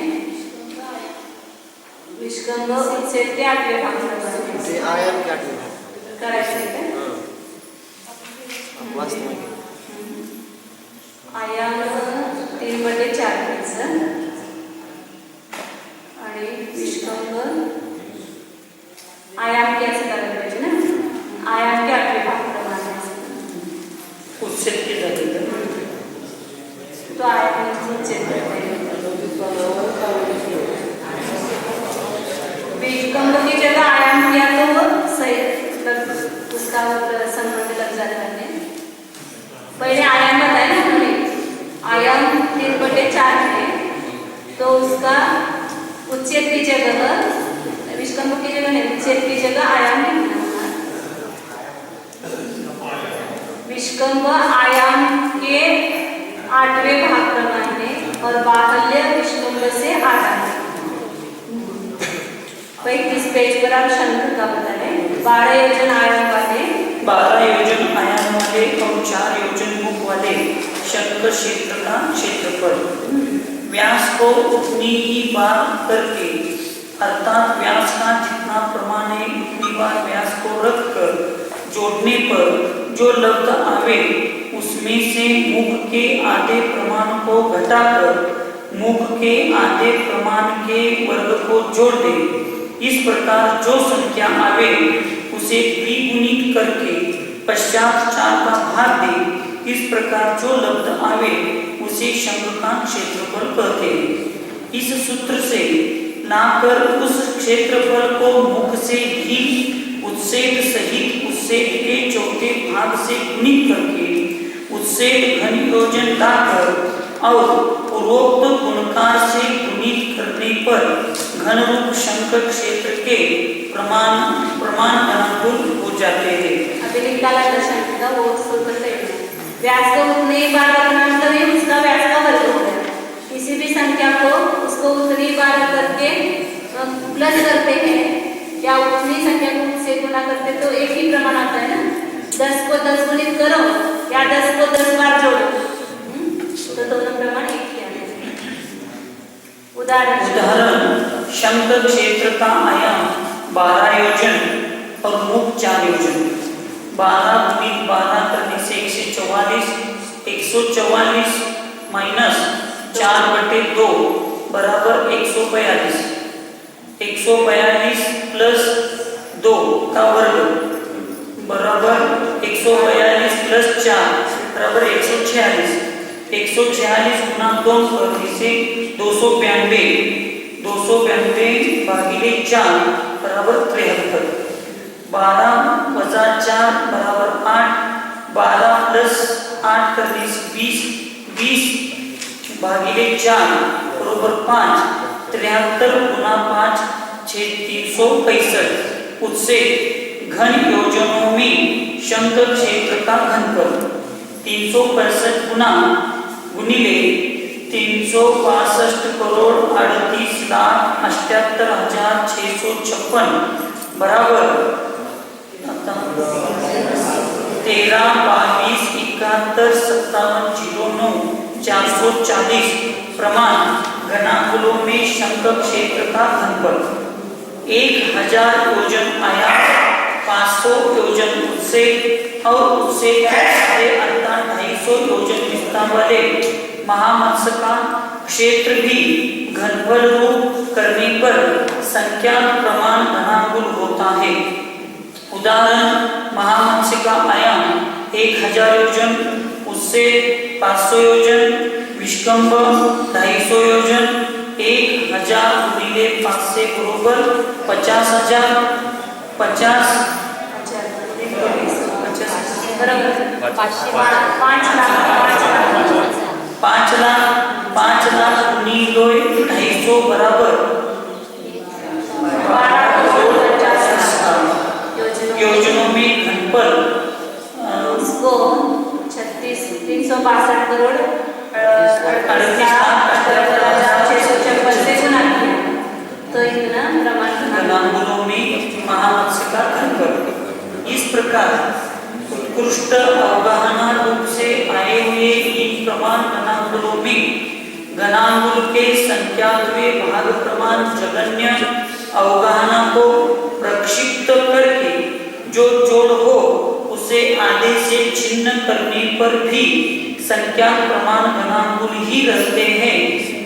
विष्कंभ उत्सेद के 8वें भाग प्रमाण है. ते आयाम के 8वें भाग करायचं आहे का? वास्तव में आयाम 3/4 घ्यायचं आणि विष्कंभ आयाम के असं करायला पाहिजे ना. आयाम के 8वें भाग प्रमाण है. उत्सेद के जाते तो आयाम उत्सेद विष्कंभ की जगह आयाम किया तो वो सही उसका संबंध लग जाता है. पहले आयाम बताया ना हमने. आयाम 3/4 है तो उसका उच्छेद की जगह विष्कंभ की जगह नहीं, उच्छेद की जगह आयाम लिखना होगा. विष्कंभ आयाम के 8वें भाग प्रमाण है और बाहुल्य विष्कंभ से 8 है. 35 पेज पर आप शंख का बता रहे हैं। 12 योजन आयाम वाले 12 योजन आयाम वाले और 4 योजन मुख वाले शंख क्षेत्र का क्षेत्रफल व्यास को उतनी ही बार करके अर्थात व्यास का जितना प्रमाण है उतनी बार व्यास को रखकर जोड़ने पर जो लब्ध आवे उसमें से मुख के आधे प्रमाण को घटाकर मुख के आधे प्रमाण के वर्ग को जोड़ दे। इस प्रकार जो संख्या आवे उसे द्विगुणित करके पश्चात 4 का भाग दे। इस प्रकार जो लब्ध आवे उसे शंख का क्षेत्रफल कहते हैं। इस सूत्र से लाकर उस क्षेत्रफल को मुख से ही उच्छेद सहित उच्छेद के चौथे भाग से गुणित करके उच्छेद घन योजन लाकर और पूर्वोक्त गुणकार से गुणित करने पर घन रूप शंख क्षेत्र के प्रमाण अनुकूल हो जाते हैं। अभी निकाला था शंख का वो सूत्र से व्यास को उतने ही बार रखना तभी उसका व्यास का वर्ग हो गया। किसी भी संख्या को उसको उतनी बार करके प्लस करते हैं या उतनी संख्या को उससे गुना करते तो एक ही प्रमाण आता है ना। 10 को 10 गुणित करो या 10 को 10 बार जोड़ो तो दोनों प्रमाण एक ही आते हैं। उदाहरण शंख क्षेत्र का आयाम 12 योजन और मुख 4 योजन। 12 गुणित 12 करने से 144 144 माइनस 4/2 बराबर 142 142 प्लस 2 का वर्ग बराबर 142 प्लस 4 बराबर 146 146 गुना 2 करने से 292 भागिले 4 बराबर 73 12 वजा 4 बराबर 8 12 प्लस 8 करने से 20 भागिले 4 बराबर 5 73 गुना 5 365 उससे घन योजनों में शंख क्षेत्र का घनफल 365 गुना गुणिले 362 करोड़ 38,78,656 बराबर 13 22 71 57 09 440 प्रमाण घनाकुलों में शंख क्षेत्र का घनफल 1000 योजन आयाम 500 योजन उच्छेद और उच्छेद अर्थात 250 योजन विस्तार वाले महामत्स्य का क्षेत्र भी घनफल रूप करने पर संख्या प्रमाण घनाकुल होता है। उदाहरण महामत्स्य का आयाम 1000 योजन उच्छेद 500 योजन विष्कंभ 250 योजन 1000 गुणिले 5 से बरोबर 50,000 50 बरोबर 5 लाख गुणिले 250 बराबर 12 योजनों में घनफल उसको 362 करोड़ 38,78,656 से गुना किया तो इतना प्रमाण घनाकुलों में महामत्स्य का घनफल। इस प्रकार उत्कृष्ट अवगाहना रूप से आए हुए इन प्रमाण घनाकुलों में घनाकुल के संख्यात्मक भाग प्रमाण जगन्य अवगाहना को प्रक्षिप्त करके जो जोड़ हो उसे आधे से छिन्न करने पर भी संख्या प्रमाण घनाकुल ही रहते हैं,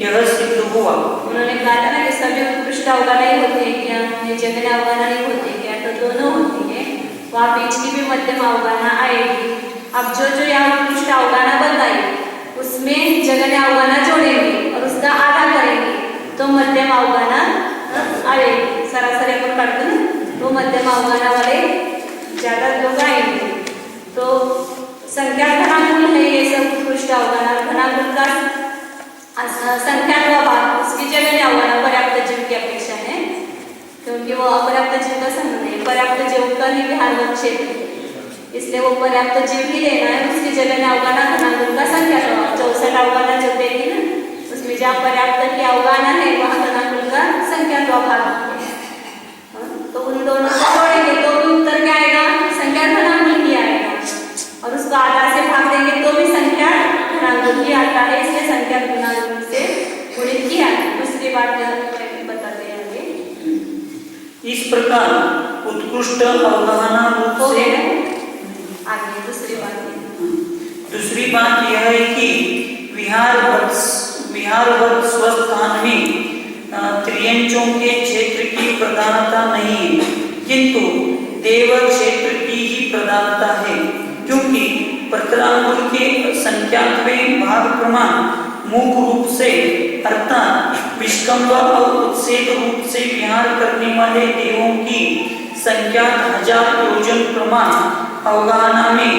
यह सिद्ध हुआ। उन्होंने कहा था ना कि सभी उत्कृष्ट अवगाहना ही होते हैं क्या, जगन्य अवगाहना नहीं होते क्या, तो दोनों होती है। वहाँ बीच की भी मध्यम अवगाहना आएगी। अब जो यहाँ उत्कृष्ट अवगाहना बताई उसमें जगन्य अवगाहना जोड़ेंगे और उसका आधा करेंगे तो मध्यम अवगाहना आएगी। सरासरी पर काटते ना तो मध्यम अवगाहना वाले ज्यादा लोग आएंगे। तो संख्या घनाकुल है ये सब उत्कृष्ट अवगाहना। घनाकुल का संख्या का भाग उसकी जगन्य अवगाहना पर्याप्त जीव की अपेक्षा है क्योंकि वो अपर्याप्त जीव का संघ नहीं, पर्याप्त जीव का ही विहार क्षेत्र, इसलिए वो पर्याप्त जीव ही लेना है। उसकी जगन्य अवगाहना घनाकुल का संख्या का 64 अवगाहना जब देगी ना उसमें जहाँ पर्याप्त की अवगाहना है वहाँ घनाकुल का संख्या का भाग है। दोनों को जोड़ेंगे तो भी उत्तर क्या आएगा, संख्या घनांक ही आएगा। और उसको आधा से भाग देंगे तो भी संख्या घनांक ही आता है, इसलिए संख्या घनांक से गुणित किया। दूसरी बात बताते हैं आगे। इस प्रकार उत्कृष्ट अवगाहना रूप हो से गया आगे दूसरी बात। दूसरी बात यह है कि विहारवत स्वस्थान में त्रियंचों के क्षेत्र की प्रधानता नहीं है, किंतु देव क्षेत्र की ही प्रधानता है, क्योंकि प्रतरांगुल के संख्यात्वे भाग प्रमाण मुख रूप से अर्थात विष्कंभ और उत्सेद रूप से विहार करने वाले देवों की संख्या 1000 योजन प्रमाण अवगाहना में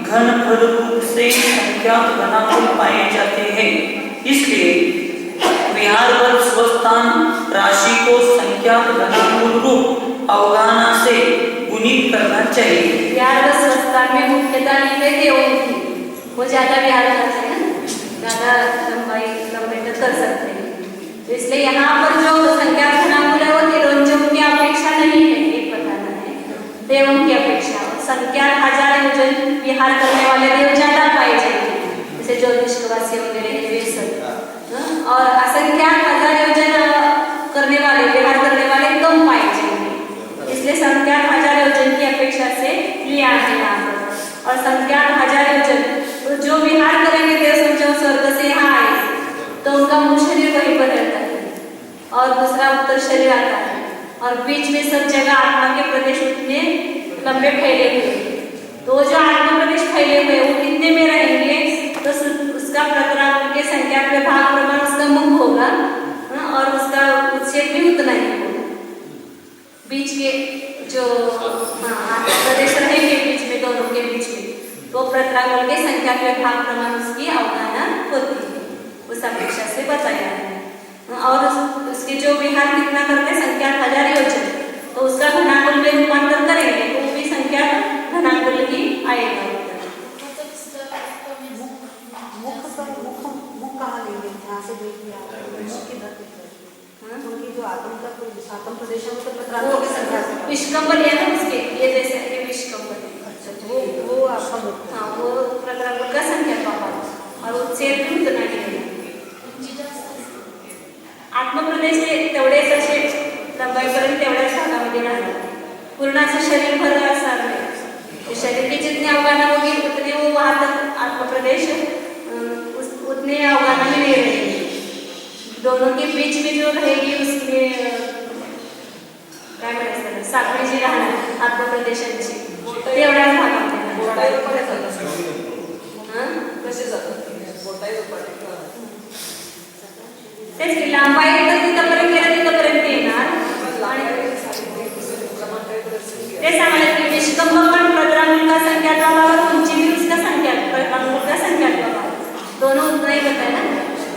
घन पद रूप से संख्यात घनाकुल पाए जाते हैं। इसलिए विहारवत स्वस्थान राशि को संख्यात घनाकुल रूप अवगाहना से गुणित करना चाहिए। विहारवत स्वस्थान में मुख्यतः लिखे देवों की, वो ज्यादा विहार करते हैं, ज्यादा लंबाई कर सकते हैं, तो इसलिए यहाँ पर जो संख्या घनाकुल है वो तिरोंजों की अपेक्षा नहीं है, एक बताना है, देवों की अपेक्षा। संख्या 1000 योजन विहार करने वाले देव ज्यादा पाए जाएंगे, जैसे ज्योतिषवासी वगैरह है वे सब, और असंख्यात 1000 योजन करने वाले विहार करने वाले कम पाए जाएंगे, इसलिए संख्या 1000 योजन की अपेक्षा से लिया है यहाँ पर। और संख्या 1000 योजन तो जो विहार करेंगे देव, समझो स्वर्ग से यहाँ आए तो उनका मूल शरीर वहीं पर रहता है और दूसरा उत्तर शरीर आता है, और बीच में सब जगह आत्मा के प्रदेश उतने लंबे फैले हुए, तो जो आत्मा प्रदेश फैले हुए वो कितने में रहेंगे, तो उसका प्रतरांगुल के संख्या के भाग प्रमाण उसका मुख होगा, और उसका उच्छेद भी उतना ही होगा। बीच के जो आत्मा प्रदेश रहेंगे बीच में, दोनों के बीच में, तो प्रतरांगुल के संख्या के भाग प्रमाण उसकी अवगाहना होती है, उस अपेक्षा से बताया है। और उसके जो विहार कितना करते हैं, संख्या 1000 योजन, तो उसका घनाकुल में रूपांतर करेंगे तो वो भी संख्या घनाकुल ही आएगा। मुख कहाँ लेंगे, जहाँ से देख लिया मुख किधर उनकी जो आत्म प्रदेश है वो तो प्रतरांगुल की संख्या से विष्कंभ लिया था उसके, ये जैसे ये विष्कंभ है, वो आपका मुख, हाँ वो प्रतरांगुल का संख्या पापा, और उत्सेद भी उतना ही है। आत्मप्रदेश तेवढेच असे लंबाईपर्यंत तेवढ्याच भागामध्ये राहतात, पूर्ण असं शरीरभर असं नाही, शरीर की जितनी अवगाहना होगी उतने वो वहाँ तक आत्मप्रदेश उतने अवगाहना में नहीं रहेगी, दोनों के बीच में जो रहेगी उसमें काय म्हणायचं साखळी जी राहणार आत्मप्रदेशांची तेवढ्याच भागामध्ये तेच की लांबाई तर तिथपर्यंत गेलं तिथपर्यंत येणार, ते सांगले की विष्कंभ पण प्रतरांगुल का संख्यात्वा भाग, उंची भी उसका संख्या प्रतरांगुल का संख्यात्वा भाग, दोनों उतना ही बताया ना,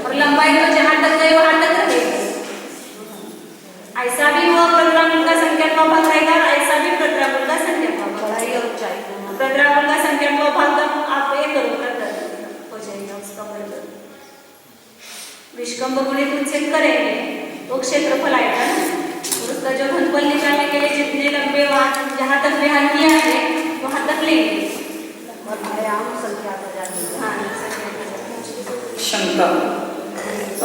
और लंबाई तो जहाँ तक गए वहाँ तक रहेगी, ऐसा भी वो प्रतरांगुल का संख्यात्वा भाग रहेगा, ऐसा भी प्रतरांगुल का संख्यात्वा भाग, बड़ाई और ऊंचाई प्रतरांगुल का संख्यात्वा भाग तो आप ये करो कर हो जाएगा उसका बराबर। विष्कंभ गुणित उच्छेद करेंगे तो क्षेत्रफल आएगा ना, और उसका जो घनफल निकालने के लिए जितने लंबे वहाँ जहाँ तक विहार किया है वहाँ तक लेंगे, और आयाम संख्या 1000। हाँ शंका,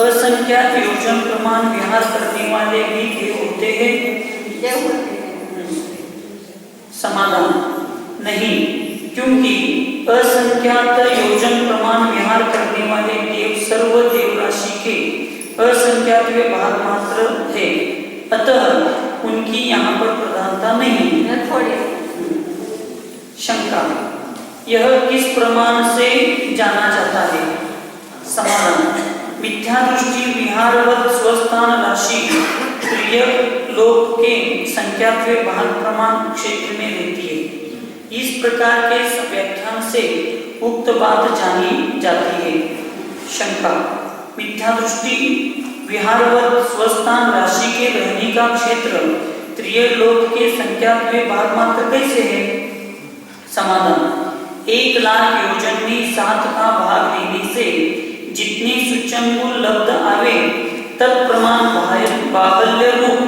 असंख्यात योजन प्रमाण विहार करने वाले भी देव होते हैं? देव होते हैं। समाधान, नहीं, क्योंकि असंख्यात योजन प्रमाण विहार करने वाले देव सर्व देव राशि के असंख्यात भाग मात्र है, अतः उनकी यहाँ पर प्रधानता नहीं है। थोड़े शंका, यह किस प्रमाण से जाना जाता है? समाधान, मिथ्या दृष्टि विहारवत स्वस्थान राशि प्रिय लोक के संख्यात्वे भाग प्रमाण क्षेत्र में रहती है। इस प्रकार के व्याख्यान से उक्त बात जानी जाती है। शंका, मिथ्या दृष्टि विहारवत स्वस्थान राशि के रहने का क्षेत्र त्रिय लोक के संख्यात्वे भाग मात्र कैसे है? समाधान, 1,00,000 योजन में 7 का भाग देने से जितने सूचंगुल लब्ध आवे तत्प्रमाण बाहुल्य रूप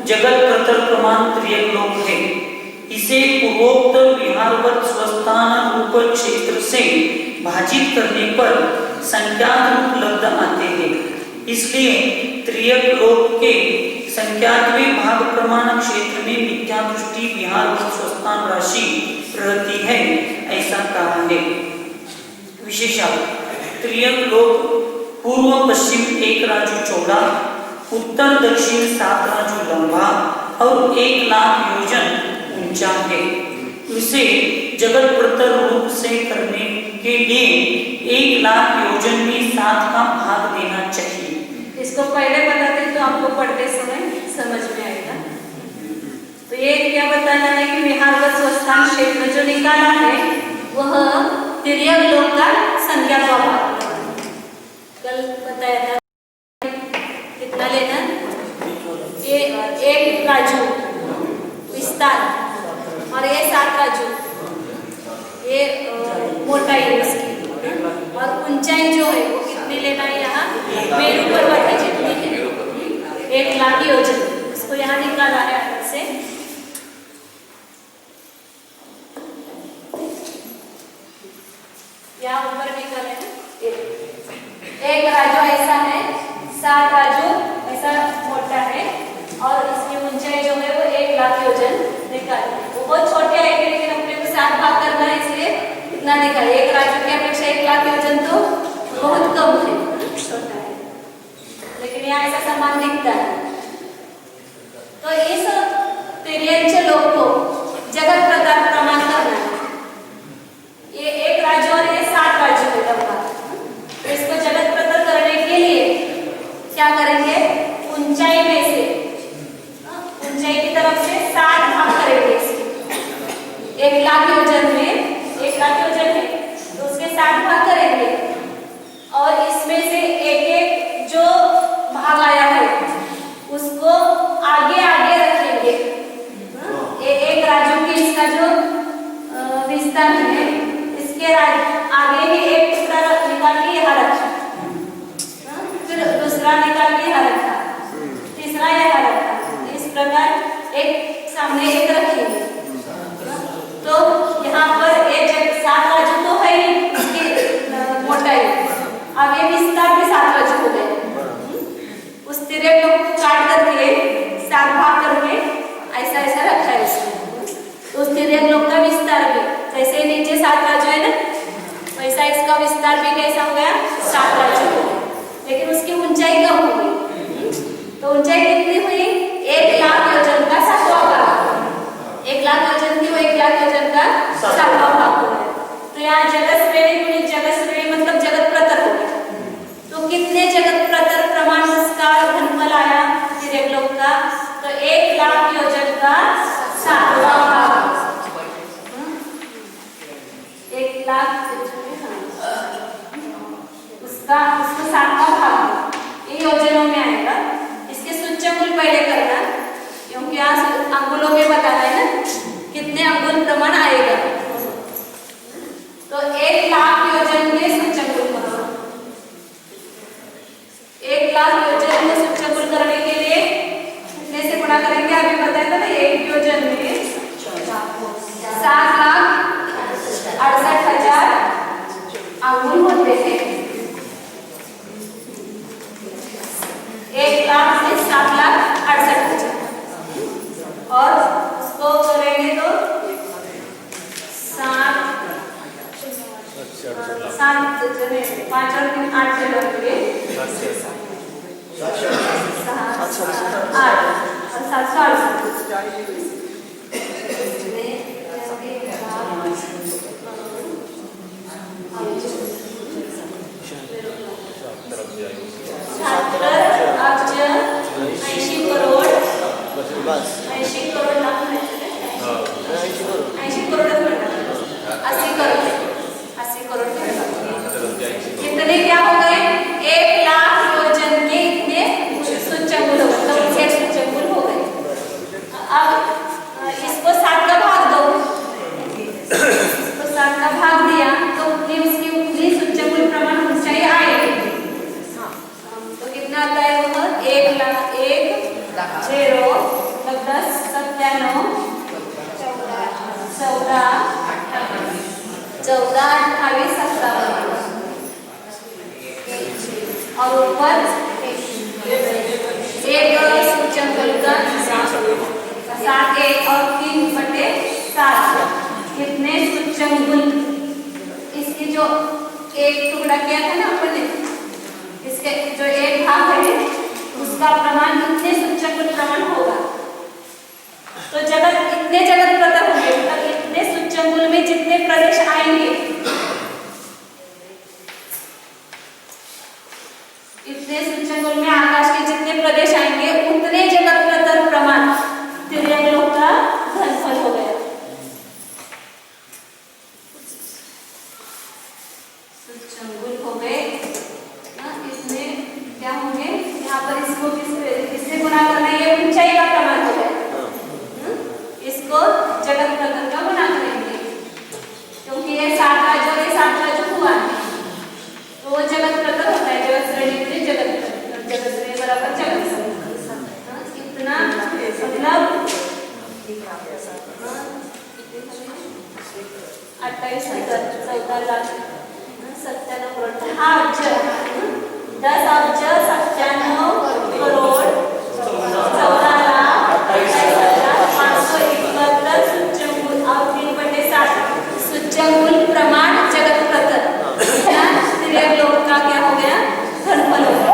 जगत प्रतर प्रमाण त्रियक लोक है। इसे पूर्वोक्त विहारवत स्वस्थान रूप क्षेत्र से भाजित करने पर संख्यात रूप लब्ध आते हैं। इसलिए त्रियक लोक के संख्यात्वें भाग प्रमाण क्षेत्र में मिथ्या दृष्टि विहारवत स्वस्थान राशि रहती है, ऐसा कहा है। विशेषांक त्रियक लोक पूर्व पश्चिम 1 राजू चौड़ा, उत्तर दक्षिण 7 राजू लंबा और 1 लाख योजन ऊंचा है। इसे जगत प्रतर रूप से करने के लिए 1 लाख योजन में 7 का भाग देना चाहिए। इसको पहले बताते तो आपको पढ़ते समय समझ में आएगा। तो ये क्या बताना है कि विहारवत स्वस्थान क्षेत्र जो निकाला है वह तिर्यक लोक का संख्या का भाग। कल बताया था कितना लेना, ये 1 राजू विस्तार और ये 7 राजू, ये मोटाई है इसकी, और ऊंचाई जो है वो कितनी लेना है, यहाँ मेरू पर्वत है जितनी है 1 लाख योजन, इसको यहाँ निकाला है अलग से। यहाँ ऊपर निकाले हैं 1 राजू ऐसा है, 7 राजू ऐसा मोटा है, और इसकी ऊंचाई जो है वो 1 लाख योजन निकाले। वो बहुत छोटे है लेकिन अपने को 7 भाग करना है, इसलिए इतना निकाले। 1 राजू की अपेक्षा 1 लाख योजन तो बहुत कम है, छोटा है, लेकिन यहाँ ऐसा सामान दिखता है। तो इस तिर्यक लोक को जगत प्रकार प्रमाण करना है। ये 1 राजू और ये 7 राजू है लंबा, तो इसको जगत प्रकार करने के लिए क्या करेंगे, ऊंचाई में से ऊंचाई की तरफ से 7 भाग करेंगे इसके। 1 लाख योजन में 1 लाख योजन है तो उसके 7 भाग करेंगे, और इसमें से एक जो भाग आया है उसको आगे आगे रखेंगे। 1 राजू की इसका जो विस्तार है इसके आगे ही एक टुकड़ा निकाल के यहाँ रखा, फिर दूसरा निकाल के यहाँ रखा, तीसरा यहाँ रखा, इस प्रकार एक सामने एक रखेंगे। तो यहाँ पर एक 7 राजू तो है ही उसकी मोटाई, अब ये विस्तार भी 7 राजू हो गए। उस तिर्यक लोक को काट करके 7 भाग करके ऐसा ऐसा रखा है इसमें। तो उस तिर्यक लोक का विस्तार भी जैसे नीचे 7 राजू है ना, वैसा इसका विस्तार भी कैसा हो गया, 7 राजू हो गया, लेकिन उसकी ऊंचाई कम हो गई। तो ऊंचाई कितनी हुई, 1 लाख योजन का 7वां भाग। 1 लाख योजन थी वो 1 लाख योजन का 7वां भाग हो गया। तो यहाँ जगत श्रेणी मतलब जगत प्रतर हो गया। तो कितने जगत प्रतर प्रमाण उसका घनफल आया तिर्यक लोक का, तो 1 लाख योजन का 7वां भाग। 1 लाख उसका 7वां भाग ये योजनों में आएगा। इसके सूच्यंकुल पहले करना, क्योंकि आज अंगुलों में बताना है ना कितने अंगुल प्रमाण आएगा। तो 1 लाख योजन के सूच्यंकुल करो। 1 लाख योजन को सूच्यंकुल करने के लिए कैसे गुणा करेंगे, अभी बताया था ना, 1 योजन में 7,68,000 अंगुल होते हैं। 1 लाख से 7,68,000 और उसको करेंगे तो 5 और 3 8 से लगेंगे 8 और 768 80 करोड़ बस 80 करोड़ लाख 80 करोड़ 80 करोड़ 80 करोड़ कितने क्या हो गए, 1 लाख योजन के इतने सूच्यंकुल हो गए, तो 6 सूच्यंकुल हो गए। अब इसको 7 का भाग दो, तो 7 का भाग दिया तो उतनी उसकी उतनी सूच्यंकुल प्रमाण ऊंचाई आएगी। तो कितना आता है वह 1 लाख 1 0 10 97 14 28 57 और ऊपर एक सूचंबुल का 7 और 3/7 कितने सूचंबुल। इसकी जो एक टुकड़ा किया था ना अपन ने, इसके जो एक भाग है उसका प्रमाण कितने सूचंबुल प्रमाण होगा। तो जगत इतने जगत प्रतर होंगे, मतलब इतने सूचंबुल में जितने प्रदेश आएंगे, इतने सूचंबुल में आकाश के जितने प्रदेश आएंगे उतने जगत प्रतर प्रमाण तिर्यक लोक का घनफल हो गया। सूचंबुल हो गए इसमें क्या होंगे, यहाँ पर इसको किससे गुना करना है, ये ऊंचाई का प्रमाण हो गया। इसको जगत प्रतर का गुना करेंगे क्योंकि ये 7 राजू और ये 7 राजू हुआ है तो वो जगत प्रतर होता है। जगत श्रेणी में जगत श्रेणी बराबर जगत इतना मतलब 28,14,97 अब्ज 10 अब्ज 97 करोड़ 14,28,571 सूचंबुल और 3/7 सूचंबुल प्रमाण जगत प्रतर तिर्यक लोक का क्या हो गया, घनफल हो गया।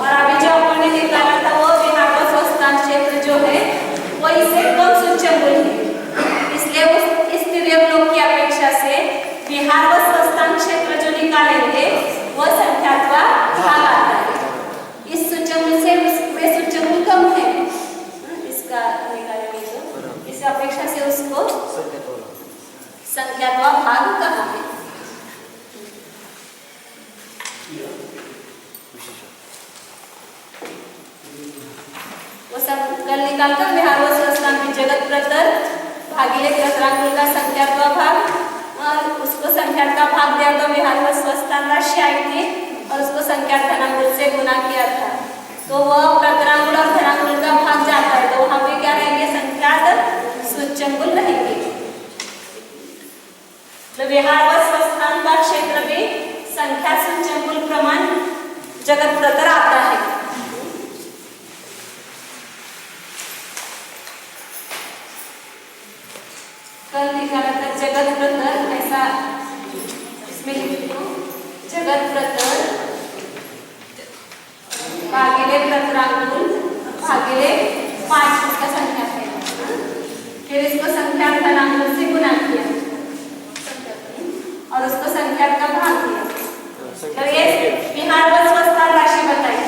और अभी जो अपन ने निकाला था वो बिहार का स्वस्थान क्षेत्र जो है वो इससे कम सूचंबुल है, इसलिए इस तिर्यक लोक की अपेक्षा से बिहार व स्वस्थान क्षेत्र जो निकालेंगे वो संख्यात्मक भाग आता है। इस सूचंबुल से वे सूचंबुल कम है, इसका निकालेंगे तो इस अपेक्षा से उसको संख्यात्मक भाग कहा है। वो सब कल निकालकर बिहार व स्वस्थान में जगत प्रतर भागिले प्रतरांकुल का संख्यात्मक भाग और उसको संख्या का भाग दिया तो बिहार व स्वस्थान राशि आई थी और उसको संख्या धनांकुल से गुना किया था तो वह प्रतरांकुल और धनांकुल का भाग जाता है तो वहां पे क्या रहेंगे, संख्यात सूचंबुल रहेंगे। तो बिहार व स्वस्थान का क्षेत्र में संख्या सूचंबुल प्रमाण जगत प्रतर आता है। कल निकाला था जगत प्रतर, ऐसा इसमें लिखो जगत प्रतर भागिले प्रतरांकुल भागिले 5 इसका संख्या है, फिर इसको संख्या धनांकुल से गुना किया और उसको संख्या का भाग दिया। तो ये बिहार व स्वस्थान राशि बताई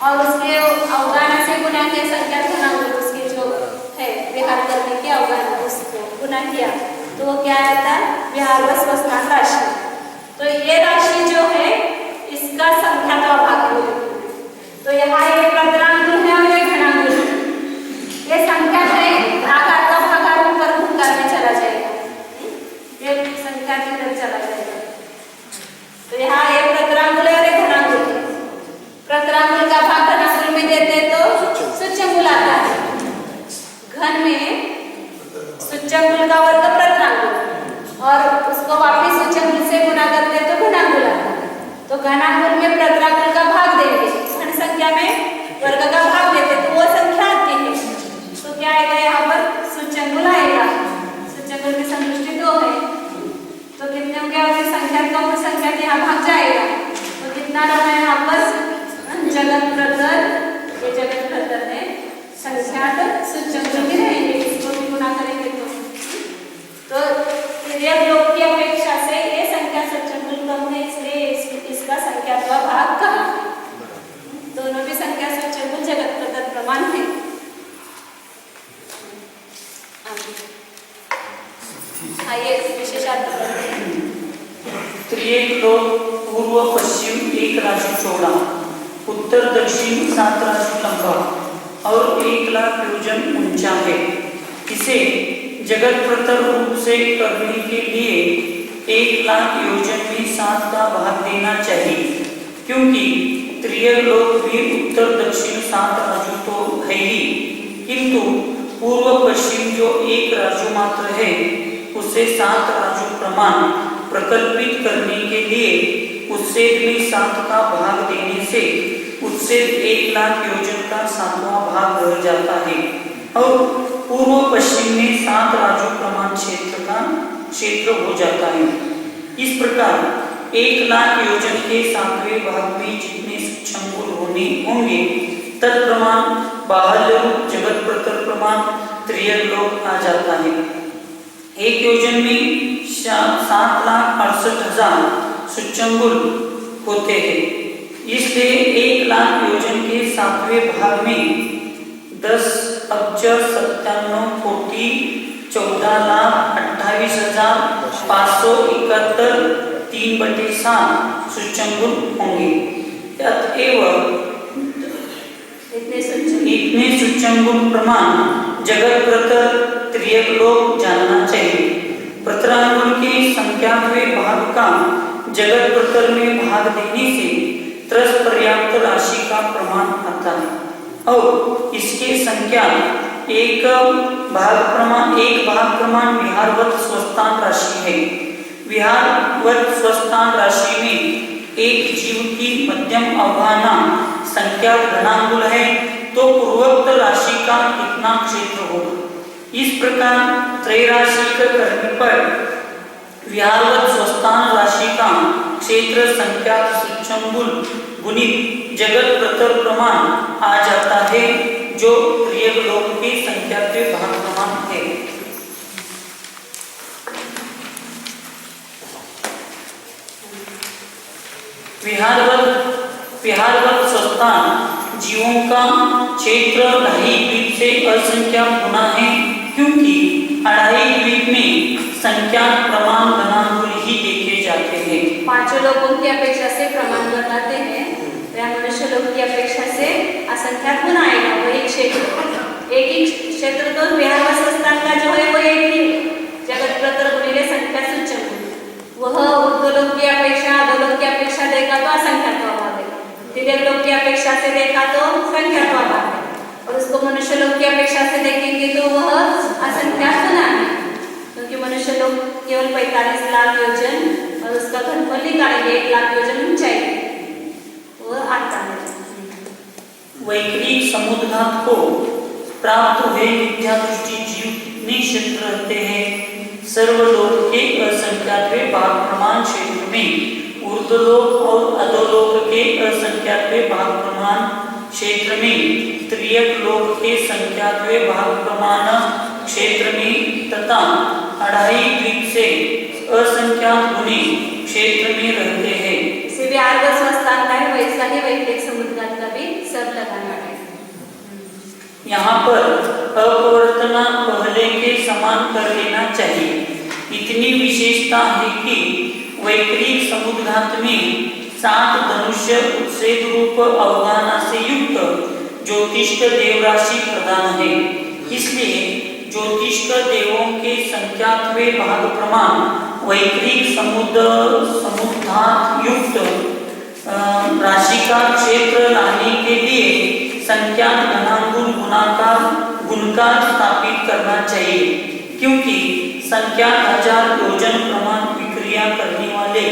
और उसके अवगाहन से गुना किया संख्या धनांकुल उसके जो है बिहार करने के अवगाहन उसको गुना किया तो वो क्या आता है, बिहार व स्वस्थान राशि। तो ये राशि जो है इसका संख्या का भाग है। तो यहाँ ये प्रतरांकुल है और ये घनांकुल है, ये संख्या है आकार का भागाकार ऊपर भूकार में चला जाएगा, ये संख्या की तरफ चला जाएगा। तो यहाँ ये प्रतरांकुल है और ये घनांकुल है। प्रतरांकुल का भाग घनांकुल में देते तो सूचंबुल आता है, घन में सूचंबुल का वर्ग प्रतरांकुल और उसको वापस सूचंबुल से गुना करते तो घनांकुल आता है। तो घनांकुल में प्रतरांकुल का भाग देंगे, घन संख्या में वर्ग का भाग देते तो वो संख्या आती है। तो क्या आएगा, यहाँ पर सूचंबुल आएगा, सूचंबुल की संतुष्टि 2 है तो कितने हो गया, संख्या कम संख्या के यहाँ भाग जाएगा तो कितना रहा यहाँ पर जगत प्रतर, ये जगत प्रतर है संख्यात सूचंबुल भी रहेंगे, इसको भी गुना करेंगे तो तिर्यक लोक की अपेक्षा से ये संख्या सूचंबुल कम है, इसलिए इसका संख्यात्मक भाग कहाँ है। दोनों भी संख्या सूचंबुल जगत प्रतर प्रमाण है। आइए विशेषार्थ पढ़ते हैं। त्रियक लोक पूर्व पश्चिम 1 राजू चौड़ा, उत्तर दक्षिण 7 राजू लंबा और 1 लाख योजन ऊंचा है। इसे जगत प्रतर रूप से करने के लिए 1 लाख योजन में 7 का भाग देना चाहिए, क्योंकि त्रियक लोक भी उत्तर दक्षिण 7 राजू तो है ही, किंतु पूर्व पश्चिम जो एक राजू मात्र है उसे 7 राजू प्रमाण प्रकल्पित करने के लिए उच्छेद में 7 का भाग देने से उच्छेद 1 लाख योजन का 7वां भाग रह जाता है और पूर्व पश्चिम में 7 राजू प्रमाण क्षेत्र हो जाता है। इस प्रकार 1 लाख योजन के 7वें भाग में जितने सूक्ष्मगुण होंगे तत्प्रमाण बाह्य रूप जगत प्रतर प्रमाण त्रियलोक आ जाता है। 1 योजन में 7,68,000 सूक्ष्मगुण होते हैं, इसलिए 1 लाख योजन के 7वें भाग में 10 अब्ज 97 कोटि 14,28,571 3/7 सूक्ष्मगुण होंगे। अतएव इतने सूक्ष्मगुण प्रमाण जगत प्रतर त्रियलोक जानना चाहिए। प्रतरांगुण के संख्यात्मक भाग का जगत प्रतर में भाग देने से त्रस पर्याप्त राशि का प्रमाण आता है और इसके संख्या एक भाग प्रमाण विहारवत स्वस्थान राशि है। विहारवत स्वस्थान राशि में एक जीव की मध्यम अवधारणा संख्या घनांगुल है तो पूर्वोक्त राशि का कितना क्षेत्र होगा। इस प्रकार त्रैराशिक करने पर विहारवत स्वस्थान राशि का क्षेत्र संख्यात सूक्ष्मगुण गुणित जगत प्रतर प्रमाण आ जाता है जो त्रियलोक की संख्या के भाग प्रमाण है। विहारवत स्वस्थान जीवों का क्षेत्र 2.5 द्वीप से असंख्यात गुना है, क्योंकि 2.5 द्वीप में संख्या प्रमाण घनांगुल ही देखे जाते हैं। 5 लोगों की अपेक्षा से प्रमाण बताते हैं, वह मनुष्य लोग की अपेक्षा से असंख्यात गुना आएगा। वो एक ही क्षेत्र तो विहारवत स्वस्थान का जो है वो एक ही जगत प्रतर गुणिले संख्या सूक्ष्म, वह उर्ध्वलोक की अपेक्षा अधोलोक की अपेक्षा देखा तो असंख्यात भाग है, तिर्यलोक की अपेक्षा से देखा तो संख्यात भाग है और उसको मनुष्य लोक की अपेक्षा से देखेंगे तो वह असंख्यात गुना है, क्योंकि मनुष्य लोग केवल 45 लाख योजन और उसका घनफल निकालेंगे 1 लाख योजन ऊंचाई वो आता है। वैकृतिक समुद्घात को प्राप्त हुए मिथ्या दृष्टि जीव कितने क्षेत्र रहते हैं। सर्वलोक के असंख्यातवें भाग प्रमाण क्षेत्र में ऊर्ध्वलोक और अधोलोक के असंख्यातवें भाग प्रमाण क्षेत्र में त्रियलोक के संख्यातवें भाग प्रमाण क्षेत्र में तथा 2.5 द्वीप से असंख्यात गुणे क्षेत्र में रहते हैं। इसे विहारवत स्वस्थान का है, वैसा ही वैकृतिक समुद्घात का भी सब लगाना है। यहाँ पर अपवर्तना पहले के समान कर लेना चाहिए। इतनी विशेषता है कि वैकृतिक समुद्घात में 7 धनुष्य उत्सेद रूप अवगाहना से युक्त ज्योतिष्क देवराशि प्रदान है, इसलिए ज्योतिष्क देवों के संख्यात्मक भाग प्रमाण वैकृतिक समुद्घात युक्त राशि का क्षेत्र लाने के लिए संख्यात घनांगुल गुण का स्थापित करना चाहिए, क्योंकि संख्यात 1000 योजन प्रमाण विक्रिया करने वाले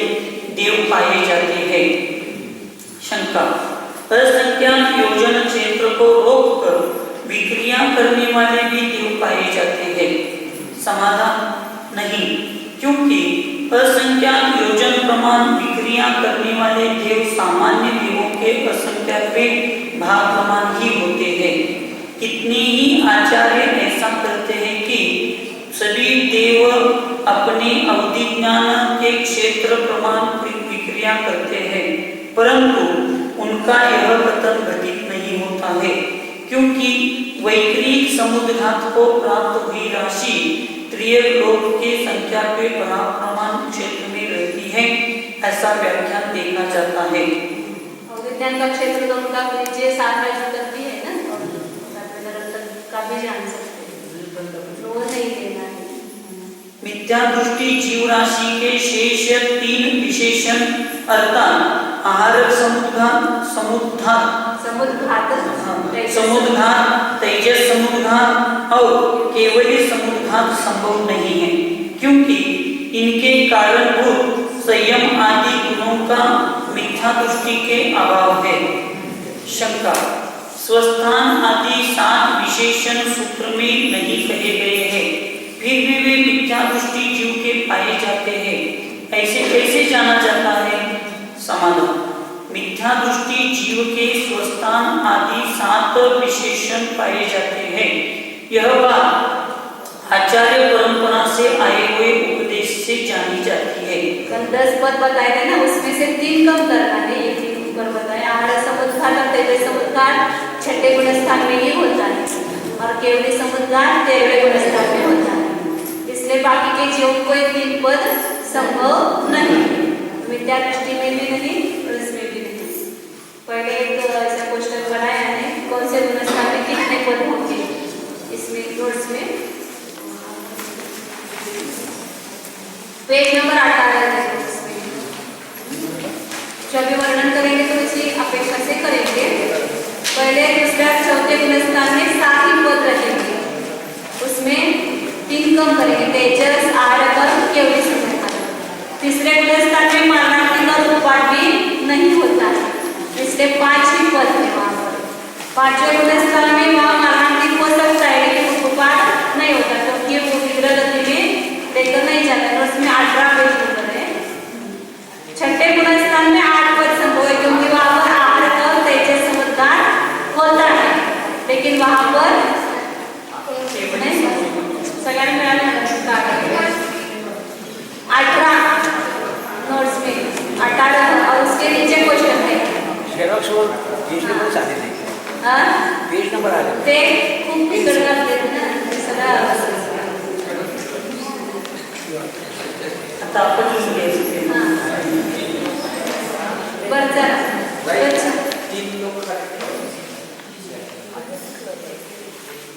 देव पाए जाते हैं। शंका, असंख्यात योजन क्षेत्र को रोककर विक्रिया करने वाले भी देव पाए जाते हैं। समाधान, नहीं, क्योंकि असंख्यात योजन प्रमाण विक्रिया करने वाले देव सामान्य देवों के असंख्यातवें भाग प्रमाण ही होते हैं। कितने ही आचार्य ऐसा करते हैं कि सभी देव अपने अवधि ज्ञान के क्षेत्र प्रमाण विक्रिया करते हैं, परंतु उनका यह कथन घटित नहीं होता है, क्योंकि वैकृतिक समुद्घात को प्राप्त हुई राशि त्रियलोक के संख्या पे प्रमाण क्षेत्र में रहती है, ऐसा व्याख्यान देखा जाता है। और विज्ञान का क्षेत्र तो उनका नीचे 7 राजू तक भी है ना, और तक का भी जान सकते हैं, वो नहीं देना है। मिथ्या दृष्टि जीव राशि के शेष 3 विशेषण अर्थात आहार समुद्घात समुद्घात समुद्घात, तेजस समुद्घात और केवली समुद्घात संभव नहीं है, क्योंकि इनके कारणभूत संयम आदि गुणों का मिथ्या दृष्टि के अभाव है। शंका, स्वस्थान आदि 7 विशेषण सूत्र में नहीं कहे गए हैं, फिर भी वे मिथ्या दृष्टि जीव के पाए जाते हैं, ऐसे कैसे जाना जाता है? समाधान, मिथ्या दृष्टि जीव के स्वस्थान आदि 7 विशेषण पाए जाते हैं। यह बात आचार्य परंपरा से आए हुए उपदेश से जानी जाती है। 10 पद बताए थे ना, उसमें से 3 कम करना है, ये 3 ऊपर बताया। आहार समुद्घात और तेजस समुद्घात छठे गुणस्थान में ही होता है और केवली समुद्घात 13वें गुणस्थान में होता है, इसलिए बाकी के जीवों को 3 पद संभव नहीं, मिथ्या दृष्टि में भी नहीं और इसमें भी नहीं। पहले एक ऐसा क्वेश्चन बनाया है, कौन से गुणस्थान में कितने पद होंगे, इसमें नोट्स में पेज नंबर 18 है, इसमें जब भी वर्णन करेंगे तो इसी अपेक्षा से करेंगे। पहले दूसरा चौथे गुणस्थान में 7 ही पद रहेंगे, उसमें 3 कम करेंगे, तेजस, आरक और केवली समुद्घात। तीसरे गुणस्थान में मारणांतिक और उपपाठ भी नहीं होता है, इसलिए 5 ही पद है वहाँ पर। 5वें गुणस्थान में वहाँ मारणांतिक हो सकता है लेकिन उपपाठ नहीं होता, क्योंकि वो विग्रह गति में लेकर नहीं जाता है, उसमें 18 पेज नंबर है। छठे गुणस्थान में 8 पद संभव है, क्योंकि वहाँ पर आहार और तेजस समुद्घात होता है, लेकिन वहाँ पर सगळ्यांना मिळालं 18 नोट्स में 18 और उसके नीचे क्वेश्चन है। झेरॉक्स वर पेज नंबर चालेल नाही. पेज नंबर आले ते खूप बिघडतात ते ना, सगळं आता आपण जो घ्यायचं बरं चला.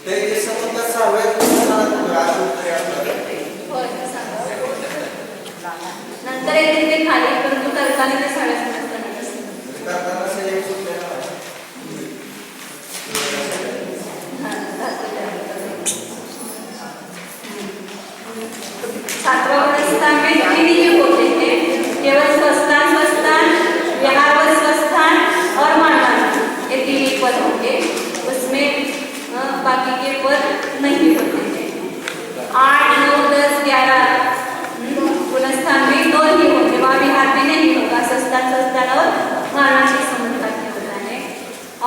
ते समजता 6व्या नंतर येते ते खाली, परंतु तर्काने ते साड्या समजताना सातवां गुणस्थान में 3 ही होते हैं, केवल स्वस्थान, विहार व स्वस्थान और मानवान, ये 3 ही पद होंगे, उसमें बाकी के पद नहीं होते हैं। 8, 9, 10, 11 गुणस्थान में 2 ही होंगे, वहाँ विहार भी नहीं होगा, स्वस्थान और मानवांशिक समुद्घात में होता है।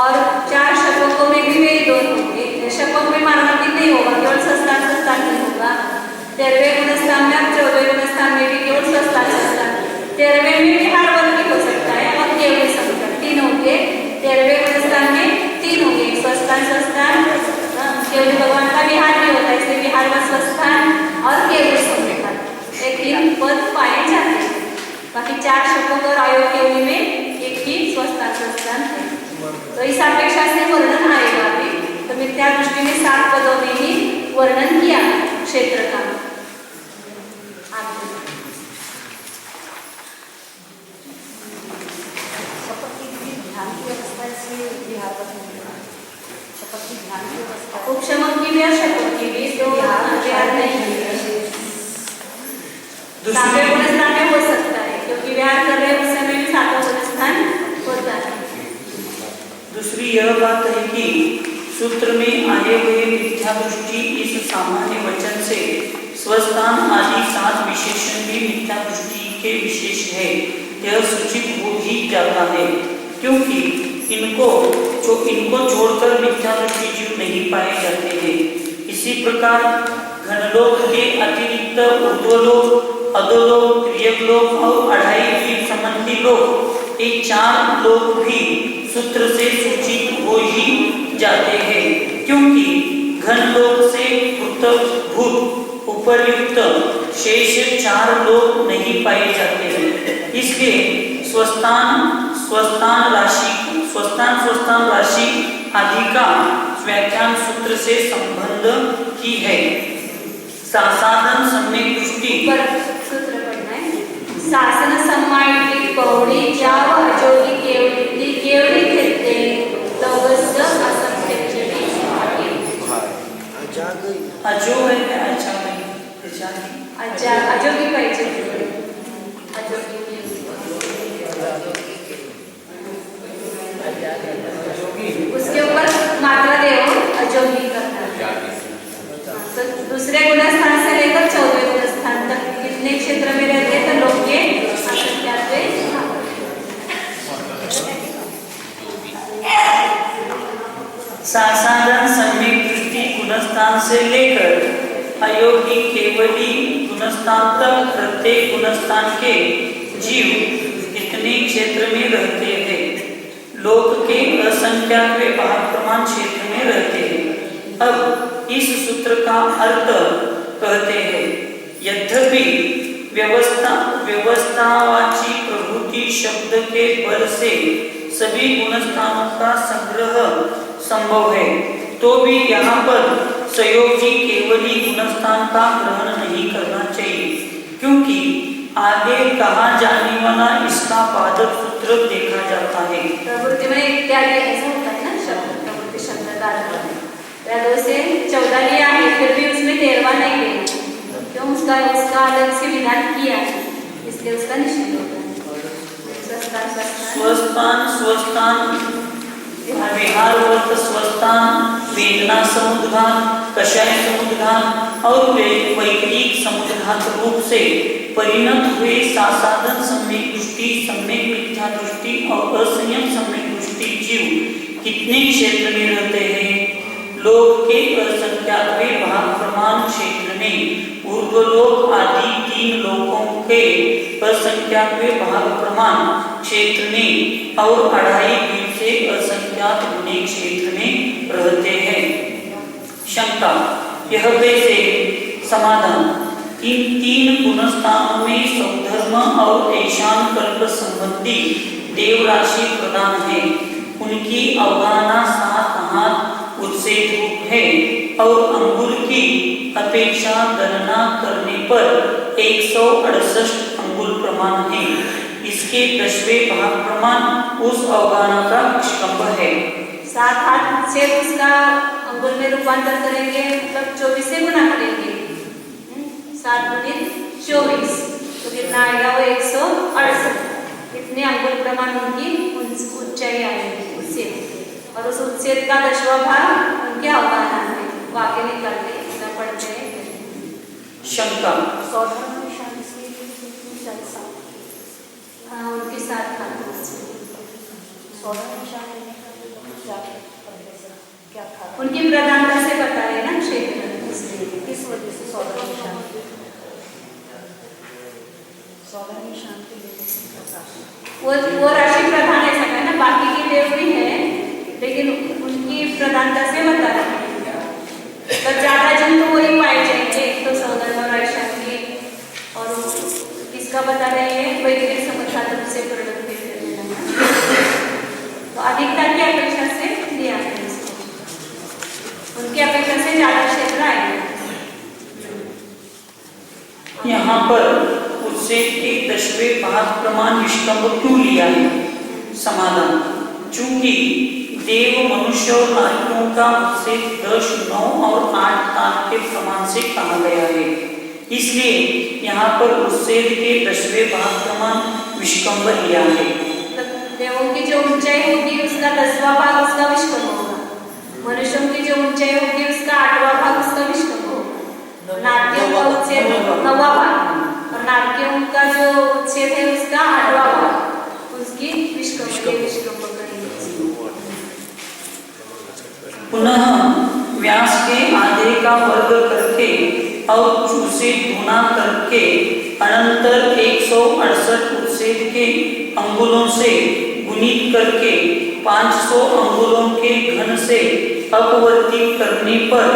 और 4 शतकों में भी वे 2 होंगे, शतक में मानवांशिक नहीं होगा, केवल स्वस्थान नहीं होगा। 13वें गुणस्थान में, 14वें गुणस्थान में भी केवल स्वस्थान, 13वें में विहार वर्ग भी हो सकता है और केवली समुद्घात 3 होंगे। 13वें गुणस्थान में 3 होंगे, स्वस्थान, केवली भगवान का विहार भी होता है, इसलिए विहार व स्वस्थान और केवली समुद्घात, ये 3 पद पाए जाते हैं। बाकी 4 शतक और आयोग केवली में एक ही स्वस्थान है। तो इस अपेक्षा से वर्णन आएगा अभी, तो मिथ्या दृष्टि में 7 पदों में ही वर्णन किया क्षेत्र का। उपशमन की भी और शतक की भी, तो विहार नहीं है। सातवें गुणस्थान में हो सकता है, क्योंकि विहार कर रहे हैं उस समय भी 7वां गुणस्थान होता है। दूसरी यह बात है कि सूत्र में आए हुए मिथ्या दृष्टि इस सामान्य वचन से स्वस्थान आदि 7 विशेषण भी मिथ्या दृष्टि के विशेष है, यह सूचित हो ही जाता है, क्योंकि इनको छोड़कर मिथ्या दृष्टि जीव नहीं पाए जाते हैं। इसी प्रकार घनलोक के अतिरिक्त ऊर्ध्वलोक, अधोलोक, त्रियकलोक और 2.5 संबंधी लोक, ये 4 लोक भी सूत्र से सूचित हो ही जाते हैं, क्योंकि घनलोक से पृथकभूत उपर्युक्त शेष 4 लोक नहीं पाए जाते हैं। इसलिए स्वस्थान राशि आदि का व्याख्यान सूत्र से संबंध की है। साधन सम्यक दृष्टि पर सूत्र पढ़ना है। शासन सम्मानित पौड़ी जाव अजोगी केवली घेते अजो है क्या? अच्छा नहीं, अच्छा नहीं। अच्छा अजो की पाहिजे अजो की उसके ऊपर मात्रा दे अजोगी करना। तो दूसरे गुणस्थान से लेकर 14वें गुणस्थान तक कितने क्षेत्र में रहते हैं? तो लोग के सासारण सम्यक दृष्टि गुणस्थान से लेकर अयोगी केवली गुणस्थान तक प्रत्येक गुणस्थान के जीव कितने क्षेत्र में रहते हैं? लोक के असंख्याक भाग प्रमाण क्षेत्र में रहते हैं। अब इस सूत्र का अर्थ कहते हैं, यद्यपि व्यवस्थावाची प्रभुति शब्द के बल से सभी गुणस्थानों का संग्रह संभव है, तो भी यहाँ पर संयोगी केवली गुणस्थान का ग्रहण नहीं करना चाहिए, क्योंकि आगे कहा जाने वाला इसका पादक सूत्र देखा जाता है। प्रवृत्ति में इत्यादि ऐसा होता है ना शब्द, प्रवृत्ति शब्द का अर्थ है। से 14 लिया है, फिर भी उसमें 13वां नहीं लिया, क्यों? उसका अलग से विधान किया है, इसलिए उसका निषेध होता है। स्वस्थान विहार वर्त स्वस्थान, वेदना समुद्घात, कषाय समुद्घात और वैक्रिक समुद्घात रूप से परिणत हुए सासाधन सम्यक दृष्टि, सम्यक मिथ्या दृष्टि और असंयम सम्यक दृष्टि जीव कितने क्षेत्र में रहते हैं? लोक के असंख्याकवे भाग प्रमाण क्षेत्र में ऊर्ध्वलोक आदि 3 लोकों के असंख्याकवे भाग प्रमाण क्षेत्र में और 2.5 द्वीप से असंख्यात गुणे क्षेत्र में रहते हैं। शंका, यह वैसे समाधान इन 3 गुणस्थानों में सौधर्म और ऐशान कल्प संबंधी देव राशि प्रदान है। उनकी अवगाहना 7 हाथ उत्सेद रूप है और अंगुल की अपेक्षा गणना करने पर 168 अंगुल प्रमाण है। इसके 10वें भाग प्रमाण उस अवगाहना का निष्कंभ है। 7 हाथ से उसका अंगुल में रूपांतर करेंगे, मतलब 24 से गुना करेंगे। 7 गुणित 24 तो कितना आएगा? वो 168। इतने अंगुल प्रमाण उनकी ऊंचाई आएगी उत्सेद, और उस उत्सेद का 10वां भाग उनके अवगाहना है। वो आगे निकालते पढ़ते हैं। शंका, उनके साथ उनकी प्रधानता से बता रहे ना क्षेत्र, किस वजह से वो राशि प्रधान ऐसा है ना, बाकी के देव भी है लेकिन उनकी प्रधानता से बता रहे हैं। तो ज्यादा जन तो वही पाए जाएंगे, एक तो सौधर्म और ऐशान के, और इसका बता रहे हैं वैदिक समझाता से प्रवृत्ति तो अधिकता की अपेक्षा से दिया है इसको, उनकी अपेक्षा से ज्यादा क्षेत्र आएगा। यहाँ पर उत्सेद के 10वें भाग प्रमाण निष्कंभ क्यों लिया है? समाधान, चूंकि देव मनुष्य और नारियों का उत्सेद 10, 9 और 8 ताल के प्रमाण से कहा गया है, इसलिए यहाँ पर उत्सेद के 10वें भाग प्रमाण विष्कंभ लिया है। देवों की जो ऊंचाई होगी उसका 10वां भाग उसका विष्कंभ होगा, मनुष्यों की जो ऊंचाई होगी उसका 8वां भाग उसका विष्कंभ होगा, नारियों का उत्सेद 9वां भाग, और नारियों का जो उत्सेद है उसका 8वां भाग, उसकी विष्कंभ करेंगे। पुनः व्यास के आधे का वर्ग करके और उसे गुना करके अनंतर 168 उत्सेद के अंगुलों से गुणित करके 500 अंगुलों के घन से अपवर्तित करने पर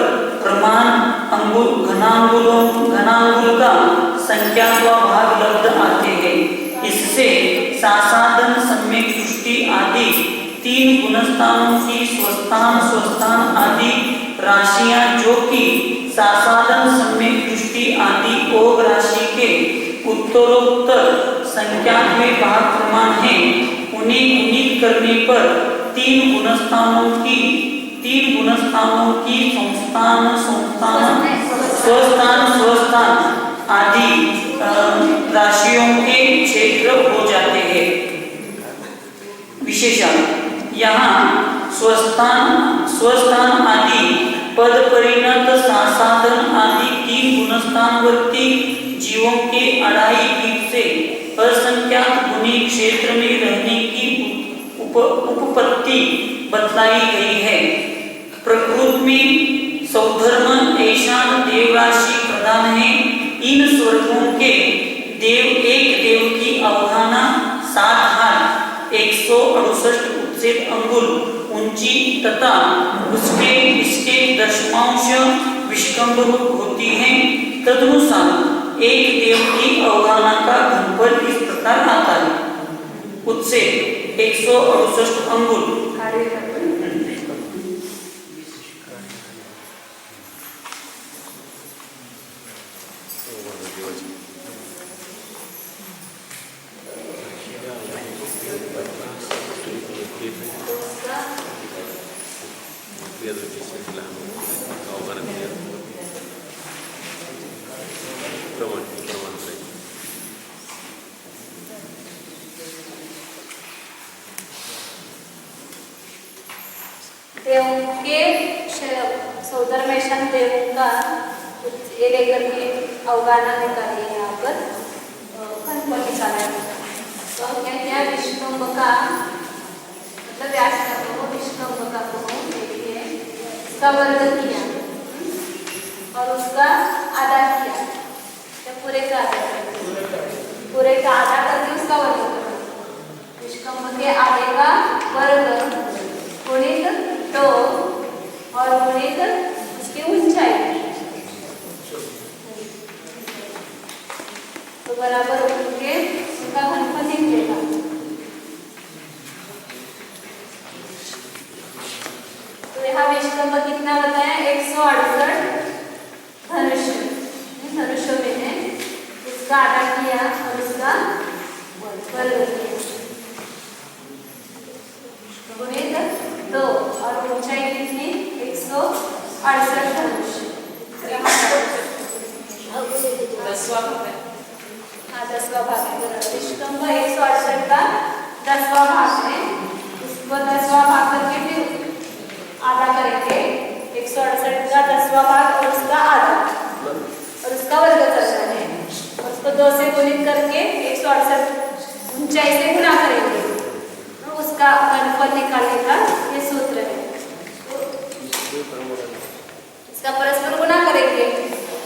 प्रमाण अंगुल घनांगुल का संख्यात्मक भाग लब्ध आते हैं। इससे सासाधन सम्यक दृष्टि आदि 3 गुणस्थानों की स्वस्थान आदि राशियां जो कि सासाधन सम्यक दृष्टि आदि ओग राशि के उत्तरोत्तर संख्यात्मक भाग प्रमाण है, उन्हें गुणित करने पर 3 गुणस्थानों की संस्थान स्वस्थान आदि राशियों के क्षेत्र हो जाते हैं। विशेषण यहाँ स्वस्थान आदि पद परिणत साधन आदि तीन गुणस्थानवर्ती जीवों के 2.5 फीट से असंख्यात गुणी क्षेत्र में रहने की उपपत्ति बतलाई गई है। प्रकृति में सौधर्म ऐशान देवराशि प्रधान है। इन स्वर्गों के एक देव की अवधारणा 7 हाथ 168 उच्छेद अंगुल ऊंची तथा इसके दशमांश विष्कंभ होती है। तदनुसार एक देव की अवधारणा का घनफल इस प्रकार आता है। उच्छेद 168 अंगुल देवों के सौधर्मेशन देवों का ये लेकर के अवगाहना निकाली है यहाँ पर घनफल निकाला है। तो हम क्या किया विष्कंभ का मतलब व्यास का कहो विष्कंभ का कहो देखिए इसका वर्ग किया और उसका आधा किया या पूरे का आधा करके उसका वर्ग करो। विष्कंभ के आधे का वर्ग गुणित तो और गुणित उसकी ऊंचाई तो बराबर उनके उनका घनफल निकलेगा। तो यहाँ विष्कंभ कितना बताया 168 धनुष में है। उसका आधा किया और उसका वर्ग किया गुणित 2 और ऊंचाई कितनी 168 धनुष। हाँ 10वां भाग है। विष्कंभ 168 का 10वां भाग है। उसको 10वां भाग करके फिर आधा करेंगे 168 का 10वां भाग और उसका आधा और उसका वर्ग करना है। और उसको 2 से गुणित करके 168 ऊंचाई से गुणा करेंगे तो उसका घनफल निकालने का ये सूत्र है। इसका परस्पर गुणा करेंगे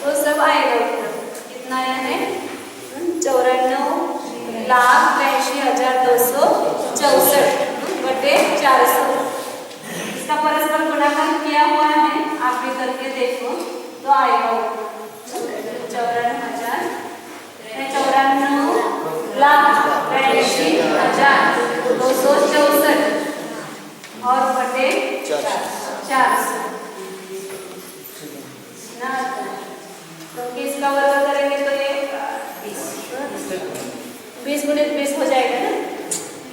तो सब आएगा उत्तर कितना आया है 94,82,264 बटे 400। इसका परस्पर गुणाकार किया हुआ है आप भी करके देखो तो आएगा 94,82,264 और बटे 400 ना। तो किसका वर्ग करेंगे तो ये 20 गुणित 20 हो जाएगा ना।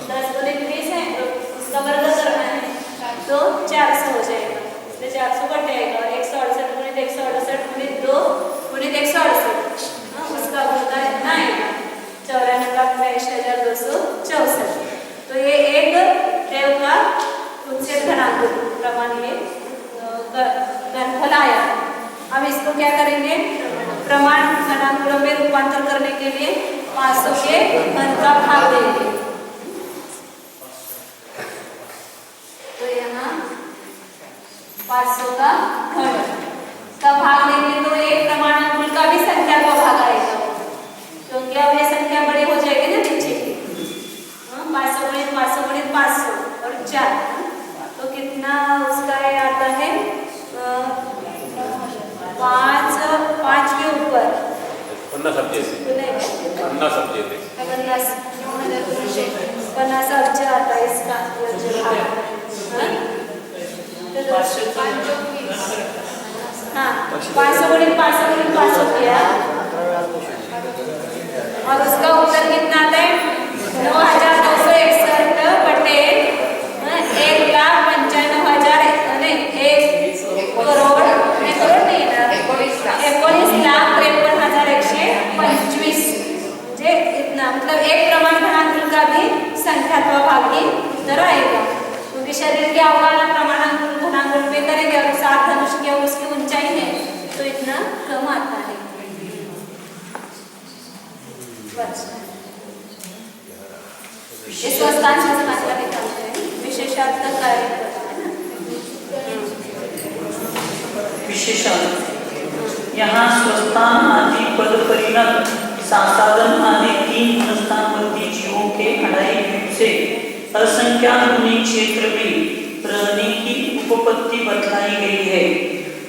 10 गुणित 20 है तो उसका वर्ग करना है तो 400 हो जाएगा। इसलिए 400 कट जाएगा और 168 गुणित 168 गुणित 2 गुणित 168 उसका वर्ग इतना आएगा 94,82,264। तो ये एक देव का उच्छेद घनांक प्रमाण ये घनफल आया। अब इसको क्या करेंगे प्रमाण घनांकों में रूपांतर करने के लिए 500 के घन का भाग देंगे। तो यहाँ 500 का घन का भाग लेंगे तो एक प्रमाणांक का भी संख्या का भाग आएगा क्योंकि अब ये संख्या बड़ी हो जाएगी ना नीचे की 500 गुणित 500 गुणित 500 और 4 तो कितना उसका ये आता है 5 के ऊपर 50 अब्ज आता है इसका हाँ 500 गुणित 500 गुणित 500 किया और उसका उत्तर कितना आता है 9,261 बटे 1,95,000 नहीं 1 करोड़ नहीं है ना 19 विशेषण यहाँ स्वस्थान आदि पद परिणत सासाधन आदि 3 गुणस्थानवर्ती जीवों के अढ़ाई द्वीप से असंख्यात गुणी क्षेत्र में रहने की उपपत्ति बतलाई गई है।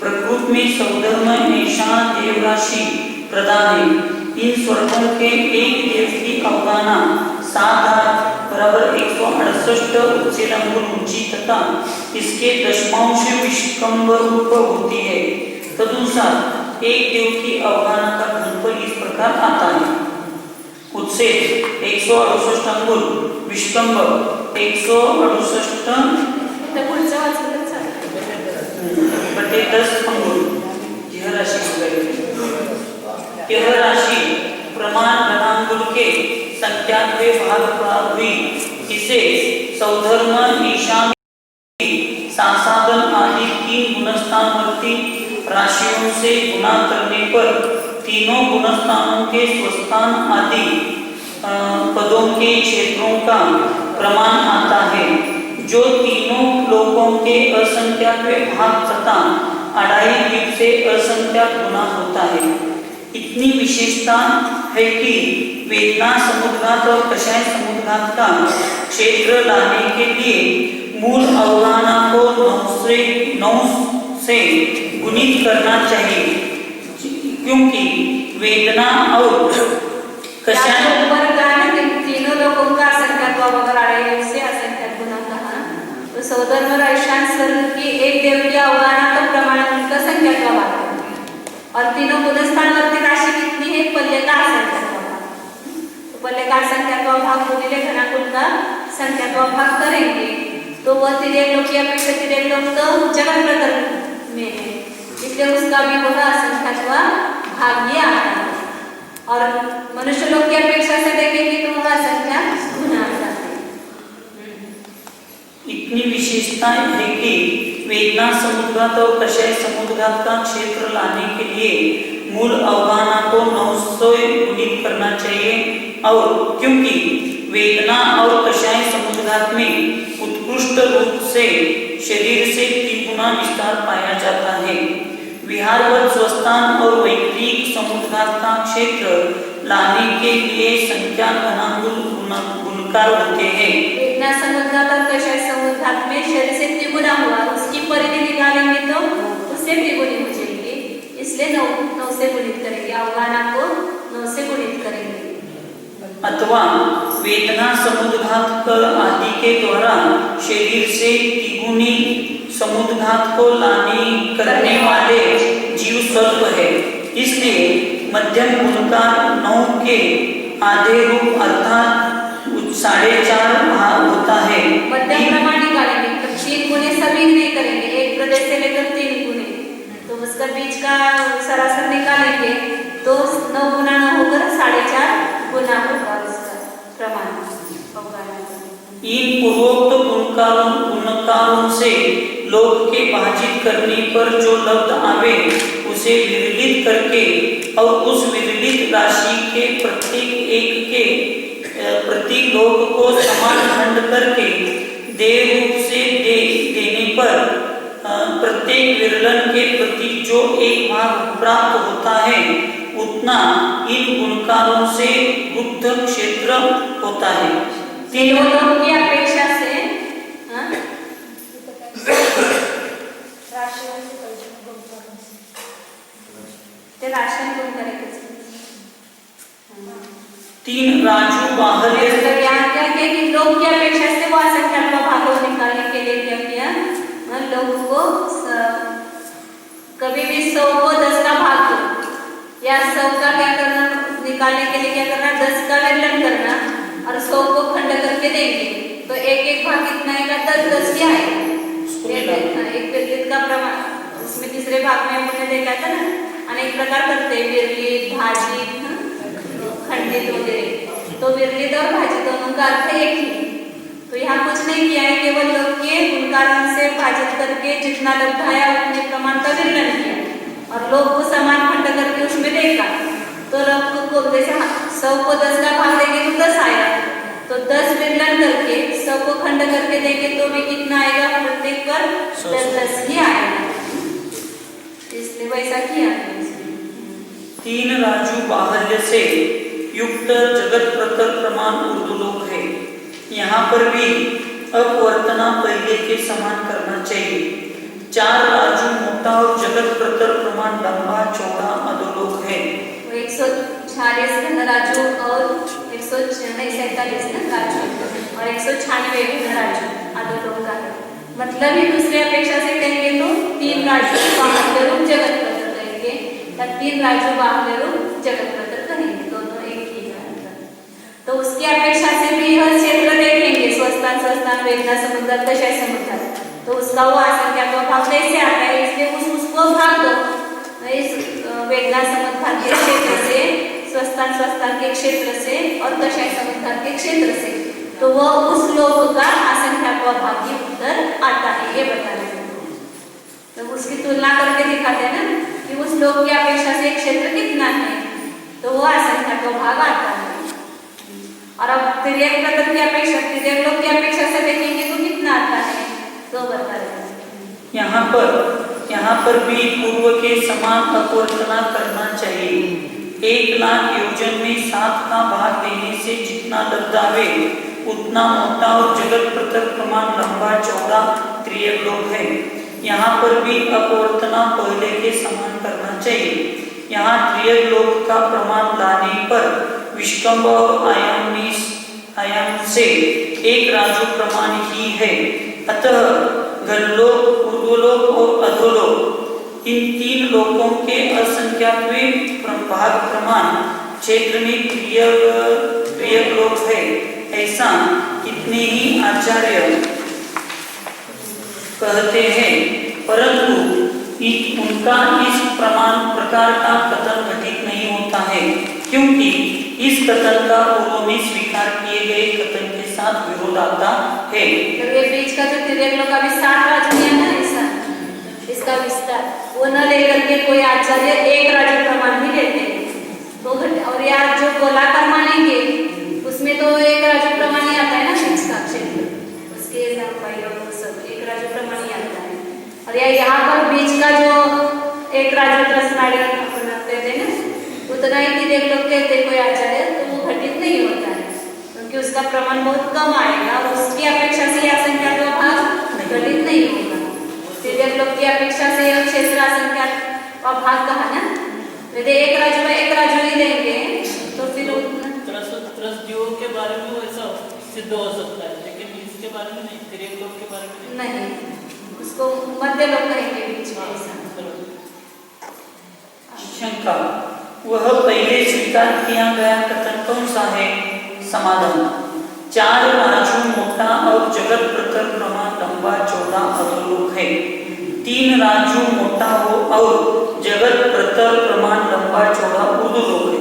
प्रकृति में सौधर्म ऐसा देवराशि प्रदान है। इन स्वर्गों के एक देव की अवगाना 7 हाथ बराबर 168 उच्चेलंगुल ऊंची तथा इसके दशमांश विष्कंभ रूप होती है। तदनुसार एक देव की अवगाना का घनफल इस प्रकार आता है। उच्चेद 168 अंगुल, विष्कंभ 168 तर पुढचं वाचलं बटे 10 अंगुल। यह राशि यह राशि प्रमाण घनांगुल के 97वें भाग प्राप्त हुई। इसे सौधर्म ईशान सासाधन आदि 3 गुणस्थानवर्ती राशियों से गुणा करने पर तीनों गुणस्थानों के स्वस्थान आदि पदों के क्षेत्रों का प्रमाण आता है, जो तीनों लोकों के असंख्यात भाग तथा अढ़ाई द्वीप से असंख्यात गुना होता है। इतनी विशेषता है कि वेदना समुद्घात और कषाय समुद्घात का क्षेत्र लाने के लिए मूल अवगाना को 9 से गुणित करना चाहिए, क्योंकि वेदना और कषाय तीनों लोगों का असंख्यात अगर अढ़ाई से असंख्यात गुना कहा तो सौधर्म और ईशान स्वर्ग की एक देव की अवगाना का प्रमाण उनका संख्यात भाग है और तीनों गुणस्थानवर्ती राशि कितनी है? पल्ले का असंख्यात भाग। तो पल्ले का असंख्यात भाग गुणिले घनाकुल का संख्यात भाग करेंगे तो वह तिर्यक लोक की अपेक्षा तिर्यक लोक तो जगत प्रकरण में है, इसलिए उसका भी वह असंख्यात भाग ही आता है। और मनुष्य लोग की अपेक्षा से देखेंगे तो वह असंख्यात गुना आता है। इतनी विशेषता है कि वेदना समुद्घात और कषाय समुद्घात का क्षेत्र लाने के लिए मूल अवगाना को 9 से गुणित करना चाहिए, और क्योंकि वेदना और कषाय समुद्घात में उत्कृष्ट रूप से शरीर से 3 गुना विस्तार पाया जाता है। विहारवत स्वस्थान और वैक्रिक समुद्घात का क्षेत्र लाने के लिए संख्या घनांगुल गुणकार होते हैं। वेदना समुद्घात और कषाय समुद्घात में शरीर से त्रिगुना हुआ, उसकी परिधि निकालेंगे तो उससे त्रिगुणी हो जाएगी, इसलिए 9 से गुणित करेंगे, अवगाना को 9 से गुणित करेंगे। अथवा वेदना समुद्घात आदि के द्वारा शरीर से त्रिगुणी समुद्घात को लाने करने वाले जीव स्वल्प है, इसलिए मध्यम गुणकार 9 के आधे रूप अर्थात 4.5 भाग होता है। मध्यम प्रमाण निकालेंगे तो 3 गुने सभी नहीं करेंगे, एक प्रदेश से लेकर 3 गुने, तो उसका बीच का सरासर निकालेंगे तो 9 गुना 9 होकर 4.5 गुना होगा उसका प्रमाण। इन पूर्वोक्त गुणकारों से लोक के भाजित करने पर जो लब्ध आवे उसे विरलित करके और उस विरलित राशि के प्रत्येक एक के प्रति लोक को समान खंड करके देव रूप से देने पर प्रत्येक विरलन के प्रति जो एक भाग प्राप्त होता है उतना इन गुणकारों से बुद्ध क्षेत्र होता है। तीनों लोगों की अपेक्षा से राशन कौन करेगा? 3 राजू बाहर यहाँ क्या है कि लोग की अपेक्षा से वो असंख्यात भागों निकालने के लिए क्या किया, लोगों को कभी भी 100 को 10 का भाग दो या 100 का क्या करना, निकालने के लिए क्या करना, 10 का विरलन करना और 100 को खंड करके देंगे तो एक भाग कितना आएगा? 10 क्या है एक विरलित का प्रमाण। उसमें तीसरे भाग में हमने देखा था ना, अनेक प्रकार करते हैं, विरलित, भाजित, खंडित वगैरह, तो विरलित और भाजित दोनों का अर्थ एक ही। तो यहाँ कुछ नहीं किया है, केवल लोग के गुणकारों से भाजित करके जितना लब्ध आया उतने प्रमाण का विरलन किया और लोग को समान खंड करके उसमें देखा तो लोग को जैसे 100 को 10 का भाग देंगे तो 10 आएगा, तो 10 विरलन करके 100 को खंड करके देंगे तो भी कितना आएगा? प्रत्येक पर 10 ही आएगा। वैसा किया। 3 राजू बाहुल्य से युक्त जगत प्रतर प्रमाण ऊर्ध्वलोक है। यहाँ पर भी अपवर्तना पहले के समान करना चाहिए। 4 राजू मोटा और जगत प्रतर प्रमाण लंबा चौड़ा अधोलोक है। 146 घन राजू और 147 राजू और 196 घन राजू अधोलोक का है। मतलब ही दूसरे अपेक्षा से कहेंगे तो 3 राजू बाहुल्य रूप जगत प्रतर कहेंगे या 3 राजू बाहुल्य रूप जगत प्रतर कहेंगे, दोनों एक ही है। तो उसकी अपेक्षा से भी हर क्षेत्र देखेंगे, स्वस्थान वेदना समुद्र दशा समुद्र, तो उसका वो आसंख्या का भाग कैसे आता है, इसलिए उसको भाग दो। इस वेदना समुद्र के क्षेत्र से, स्वस्थान के क्षेत्र से और दशा समुद्र के क्षेत्र से, तो वो उस लोक का आसंख्या का भागी उत्तर आता है, ये बता रहे हैं। तो उसकी तुलना करके दिखाते हैं ना कि उस लोक की अपेक्षा से क्षेत्र कितना है, तो वो आसंख्या का भाग आता है। और अब तिर्यक प्रतर की अपेक्षा, तिर्यक लोक की अपेक्षा से देखेंगे तो कितना आता है, तो बता रहे हैं। यहाँ पर भी पूर्व के समान अपवर्तना करना चाहिए। 1 लाख योजन में 7 का भाग देने से जितना लब्धावे उतना मोटा और जगत प्रतर प्रमाण लंबा चौड़ा त्रियक लोक है। यहाँ पर भी अपवर्तना पहले के समान करना चाहिए। यहाँ त्रियक लोक का प्रमाण लाने पर विष्कंभ और आयाम से 1 राजू प्रमाण ही है। अतः घनलोक, ऊर्ध्वलोक और अधोलोक, इन 3 लोकों के असंख्यात्वें भाग प्रमाण क्षेत्र में त्रियक लोक है, ऐसा कितने ही आचार्य कहते हैं, परंतु उनका इस प्रकार का कथन घटित नहीं होता है, क्योंकि इस कथन का पूर्व में स्वीकार किए गए कथन के साथ विरोध आता है। तो ये बीच का जो तिर्यक लोक का भी 7 राजू है ना, इसका विस्तार वो न लेकर के कोई आचार्य 1 राजू प्रमाण ही लेते हैं, तो और यार जो गोलाकार मानेंगे उसमें तो 1 राजू प्रमाण ही आता है ना, बीच का क्षेत्र उसके लंबाई और सब 1 राजू प्रमाण ही आता है। और यहाँ पर बीच का जो 1 राजू त्रसनाड़ी कहते हैं ना, उतना ही तिर्यक लोक कहते कोई आचार्य, तो वो घटित नहीं होता है, क्योंकि उसका प्रमाण बहुत कम आएगा और उसकी अपेक्षा से असंख्या का भाग घटित नहीं होगा। तिर्यक लोक की अपेक्षा से क्षेत्र असंख्या का भाग कहा ना, यदि 1 राजू में 1 राजू ही देंगे तो फिर त्रसजीवों के बारे में वैसा सिद्ध हो सकता है, लेकिन इसके बारे में नहीं, तिर्यक लोक के बारे में नहीं, उसको मध्य लोक कहेंगे बीच में ऐसा। शंका, वह पहले स्वीकार किया गया कथन कौन सा है? समाधान, 4 राजू मोटा और जगत प्रतर प्रमाण लंबा चौड़ा अधोलोक है। 3 राजू मोटा हो और जगत प्रतर प्रमाण लंबा चौड़ा ऊर्ध्वलोक है।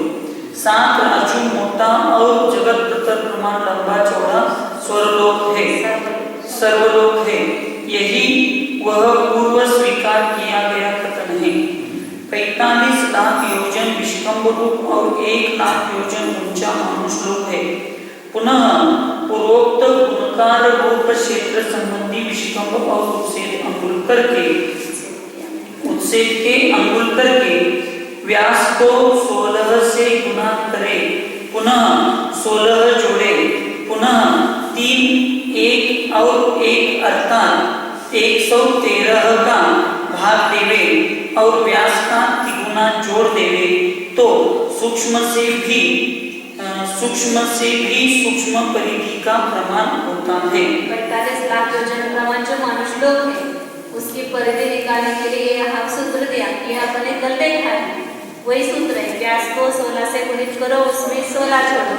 7 राजू मोटा और जगत प्रतर प्रमाण लंबा चौड़ा स्वर्लोक है, सर्वलोक है। यही वह पूर्व स्वीकार किया गया कथन है। 45 लाख योजन विष्कंभ रूप और 1 लाख योजन ऊंचा मनुष्यलोक है। पुनः पूर्वोक्त गुणकार रूप क्षेत्र संबंधी विष्कंभ और उत्सेद के अंगुल करके व्यास को 16 से गुणा करे, पुनः 16 जोड़े, पुनः 3 1 और 1 अर्थात 113 का भाग देवे और व्यास का तिगुना जोड़ देवे, तो सूक्ष्म से भी सूक्ष्म परिधि का प्रमाण होता है। 45 लाख योजन प्रमाण जो मनुष्य लोक है उसकी परिधि निकालने के लिए यहाँ सूत्र दिया कि अपने कल देखा है, वही सूत्र है। व्यास को 16 से गुणित करो, उसमें 16 जोड़ो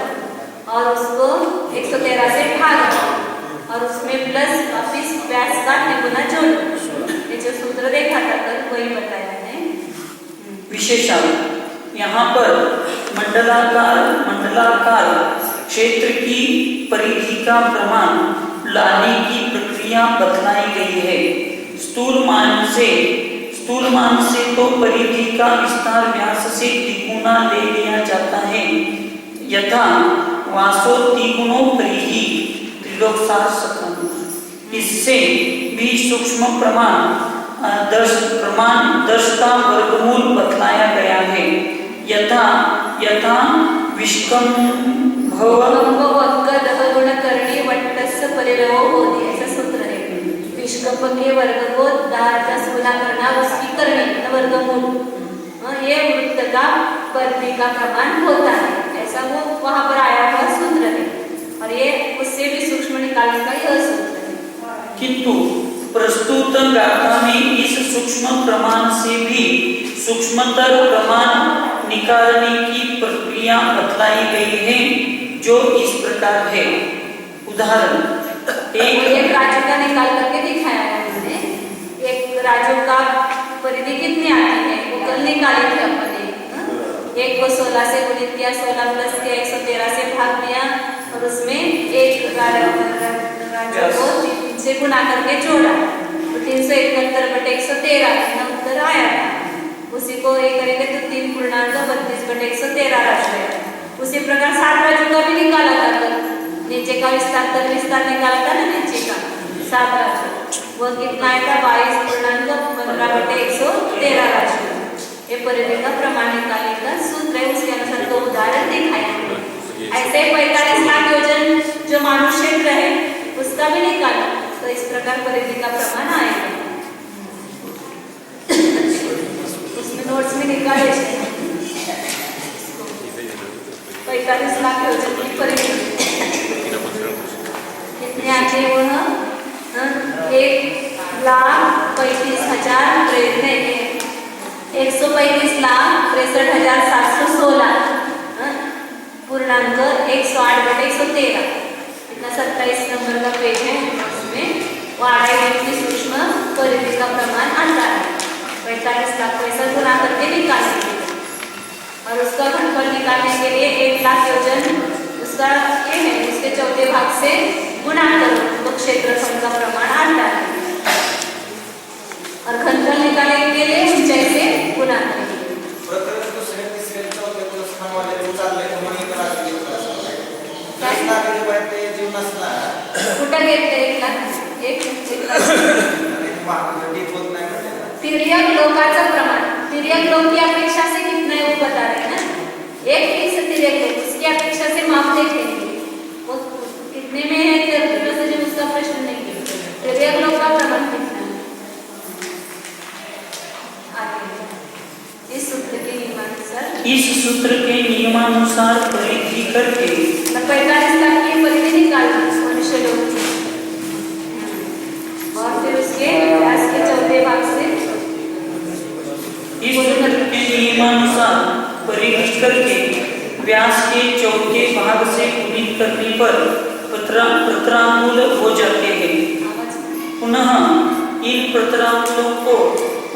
और उसको 113 से भाग दो और उसमें प्लस वापिस व्यास का तिगुना जोड़ो। ये जो सूत्र देखा था कल वही बताया है। विशेषण, यहाँ पर मंडलाकार क्षेत्र की परिधि का प्रमाण लाने की प्रक्रिया बतलाई गई है। स्थूल मान से तो परिधि का विस्तार व्यास से तिगुना ले लिया जाता है, यथा वासो तिगुनो परिधि त्रिलोकसार सकम। इससे भी सूक्ष्म प्रमाण प्रमाण 10 का वर्गमूल बतलाया गया है। यथा यथा विष्कंभव करणी वट्टस्य परिलवो होती, ऐसा सूत्र है। विष्कंभ के वर्ग को 10 गुना करना, उसकी करणी वर्गमूल, ये वृत्त का परिधि का प्रमाण होता है, ऐसा वो वहां पर आया हुआ सूत्र है। और ये उससे भी सूक्ष्म निकालने का यह सूत्र है। किंतु प्रस्तुत गाथा में इस सूक्ष्म प्रमाण से भी सूक्ष्मतर प्रमाण निकालने की प्रक्रिया बतलाई गई है, जो इस प्रकार है। उदाहरण एक राजू का निकाल करके दिखाया है उन्होंने। एक राजू का परिधि कितनी आती है वो कल निकाली थी अपने। एक को 16 से गुणित किया, 16 प्लस के 113 से भाग दिया, और उसमें एक राजू को 3 से गुना करके जोड़ा, तो 371/113 उत्तर आया था। उसी को ये करेंगे तो 3.32/113 राशि है। उसी प्रकार 7 राजू का भी निकाला था कल। नीचे का विस्तार निकाला था ना, नीचे का 7 राशि, वो कितना आया था 22.15/113 राशि। ये परिधि का प्रमाण निकालने का सूत्र है, उसके अनुसार 2 उदाहरण दिखाए हैं। ऐसे 45 लाख योजन जो मानव क्षेत्र है उसका भी निकाला, तो इस प्रकार परिधि का प्रमाण आएगा। उसमें नोट्स में निकाले 45 लाख योजन की परिधि कितने आते हैं वह 1,35,63,716 पूर्णांक 108/113, इतना 27 नंबर का पेज है। उसमें वाड़ा सूक्ष्म परिधि का प्रमाण आता है। 45 लाख को ऐसा गुना करके निकालेंगे, और उसका घनफल निकालने के लिए 1 लाख योजन उसका ये है, उसके चौथे भाग से गुणा करो तो क्षेत्रफल का प्रमाण आता है। और घनफल निकालने के लिए ऊंचाई से गुणा करेंगे। कुठं घेतले 1 लाख? तिर्यक लोकाचं प्रमाण, तिर्यक लोक की अपेक्षा से कितना है वो बता रहे हैं ना। 1 फिक्स तिर्यक लोक, उसकी अपेक्षा से माप देखेंगे वो कितने में है, तो उसका प्रश्न नहीं है। तिर्यक लोक का प्रमाण कितना है आगे इस सूत्र के नियमानुसार परिधि करके 45 लाख की परिधि निकालना मनुष्य लोग की, और फिर उसके व्यास के चौथे भाग से इस सूत्र के नियमानुसार परिधि करके व्यास के चौथे भाग से गुणित करने पर प्रतरांगुल हो जाते हैं। पुनः इन प्रतरांगुलों को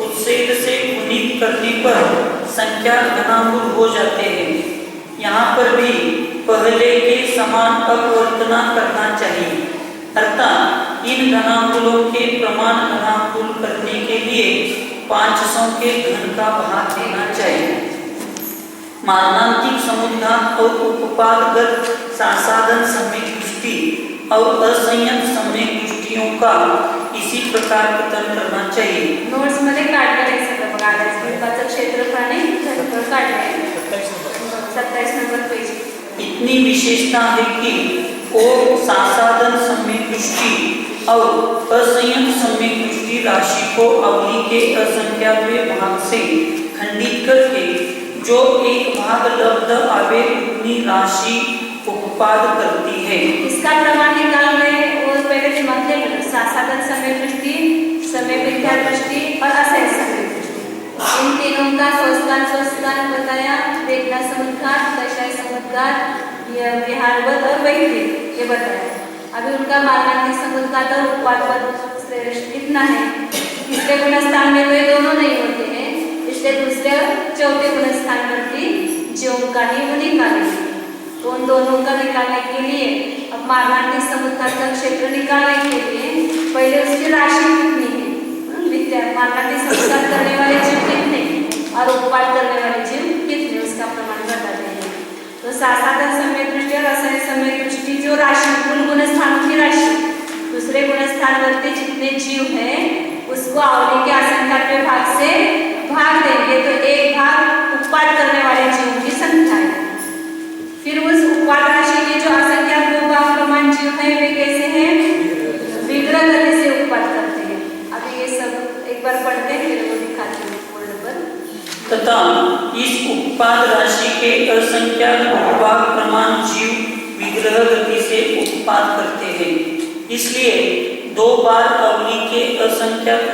उच्छेद से गुणित करने पर संख्या घनांगुल हो जाते हैं। यहाँ पर भी पहले के समान अपवर्तना करना चाहिए, अर्थात इन घनांगुलों के प्रमाण घनांगुल करने के लिए 500 के घन का भाग देना चाहिए। मानांकिक समुद्घात और उपपादगत संसाधन सम्यक दृष्टि और असंयत सम्यक दृष्टियों का इसी प्रकार कथन करना चाहिए। नोट्स मध्ये काढलेलं आहे सगळं बघा, आधारचं क्षेत्रफळ आणि घनफळ काढलंय 27 नंबर पेज। इतनी विशेषता है कि वो संसाधन सम्यक दृष्टि और असंयत सम्यक दृष्टि राशि को अवधि के असंख्यात्वे भाग से खंडित करके जो एक भाग लब्ध आवे उतनी राशि उपपाद करती है। इसका प्रमाण निकालने और पहले दिमाग में संसाधन सम्यक दृष्टि, समय मिथ्या दृष्टि और असंयत सम्यक दृष्टि, इन तीनों का स्वस्थान बताया। वेगना समुद्घात, दशाई समुद्घात, विहारवत और वैक्रिक ये बताया। अभी उनका मार्गान्तिक समुद्घात और उपपादवत श्रेष्ठ कितना है। तीसरे गुणस्थान में वे दोनों नहीं होते हैं, इसलिए दूसरे और चौथे गुणस्थान पर भी ज्यों का ही वो निकालेंगे। तो उन दोनों का निकालने के लिए अब मार्गान्तिक समुद्घात का क्षेत्र निकालने के लिए पहले उसकी राशि कितनी है, विद्या मार्गान्तिक समुद्घात करने वाले जीव कितने और उपपाद करने वाले जीव कितने, उसका प्रमाण बताते हैं। तो संसाधन सम्यक दृष्टि और असंयत सम्यक दृष्टि जो राशि कुल गुणस्थानों की राशि, दूसरे गुणस्थान वरती जितने जीव है उसको आवली के संख्यात्मक भाग से भाग देंगे तो एक भाग उत्पाद करने वाले जीवों की संख्या है। फिर उस उत्पाद राशि के जो असंख्यात दो भाग प्रमाण जीव है वे कैसे हैं, विग्रह करने से उत्पाद करते हैं। अभी ये सब एक बार पढ़ते हैं फिर वो दिखाते हैं बोर्ड पर। तथा इस उत्पाद राशि के असंख्यात भाग प्रमाण जीव विग्रह गति से उत्पाद करते हैं। इसलिए दो बार अवली के असंख्यात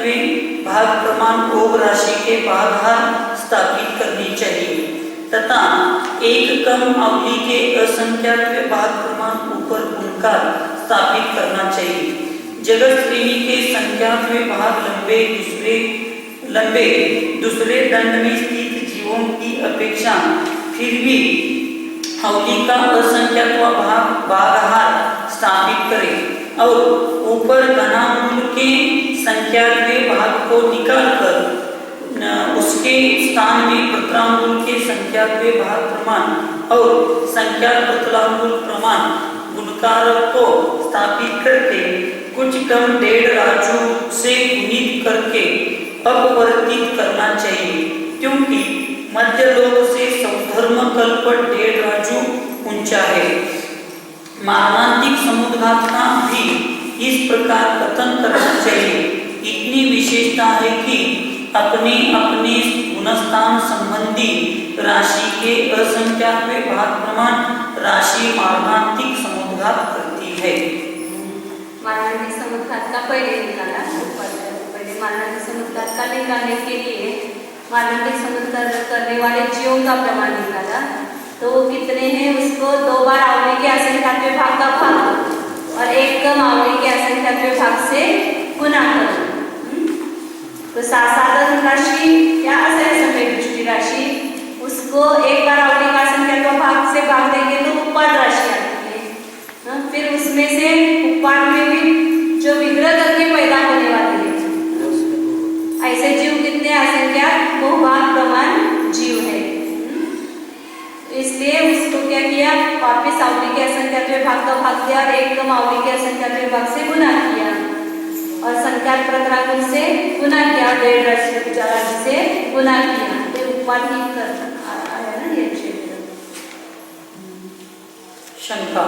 भाग प्रमाण भोग राशि के भागहार स्थापित करनी चाहिए तथा एक कम अवली के असंख्यात भाग प्रमाण ऊपर गुणकार स्थापित करना चाहिए। जगत श्रेणी के संख्यात भाग लंबे दूसरे दंड में स्थित जीवों की अपेक्षा फिर भी अवली का असंख्यात भागहार स्थापित करें और ऊपर घनामूल के संख्यात्मक भाग को निकालकर उसके स्थान में प्रतलामूल के संख्यात्मक भाग प्रमाण और संख्यात प्रतलामूल प्रमाण गुणकारक को स्थापित करके कुछ कम 1.5 राजू से गुणित करके अपवर्तित करना चाहिए, क्योंकि मध्य लोक से सौधर्म कल्प 1.5 राजू ऊंचा है। मारणांतिक समुद्घात का भी इस प्रकार कथन करना चाहिए। इतनी विशेषता है कि अपने अपने गुणस्थान संबंधी राशि के असंख्यात भाग प्रमाण राशि मारणांतिक समुद्घात करती है। मारणांतिक समुद्घात का पहले निकाला, पहले मारणांतिक समुद्घात का निकालने के लिए मारणांतिक समुद्घात करने वाले जीवों का प्रमाण निकाला तो वो कितने हैं, उसको 2 बार अवली के असंख्यात भाग का भाग और एक कम अवली के असंख्यात भाग से गुणा करो। तो साधारण राशि क्या असेल समय दृष्टि राशि, उसको एक बार अवली का असंख्यात भाग से भाग देंगे तो उत्पाद राशि आती है। फिर उसमें से उत्पाद में भी जो विग्रह करके पैदा होने वाले हैं ऐसे जीव कितने असंख्यात बहुभाग प्रमाण जीव है। इसलिए उसको क्या किया, वापिस अवली के असंख्यात भाग का भाग दिया और एक कम अवली के असंख्यात भाग से गुणा किया और संख्यात प्रतलामूल से गुणा किया, 1.5 राशि से गुणा किया तो उत्पाद ही कर आया ना ये क्षेत्र। शंका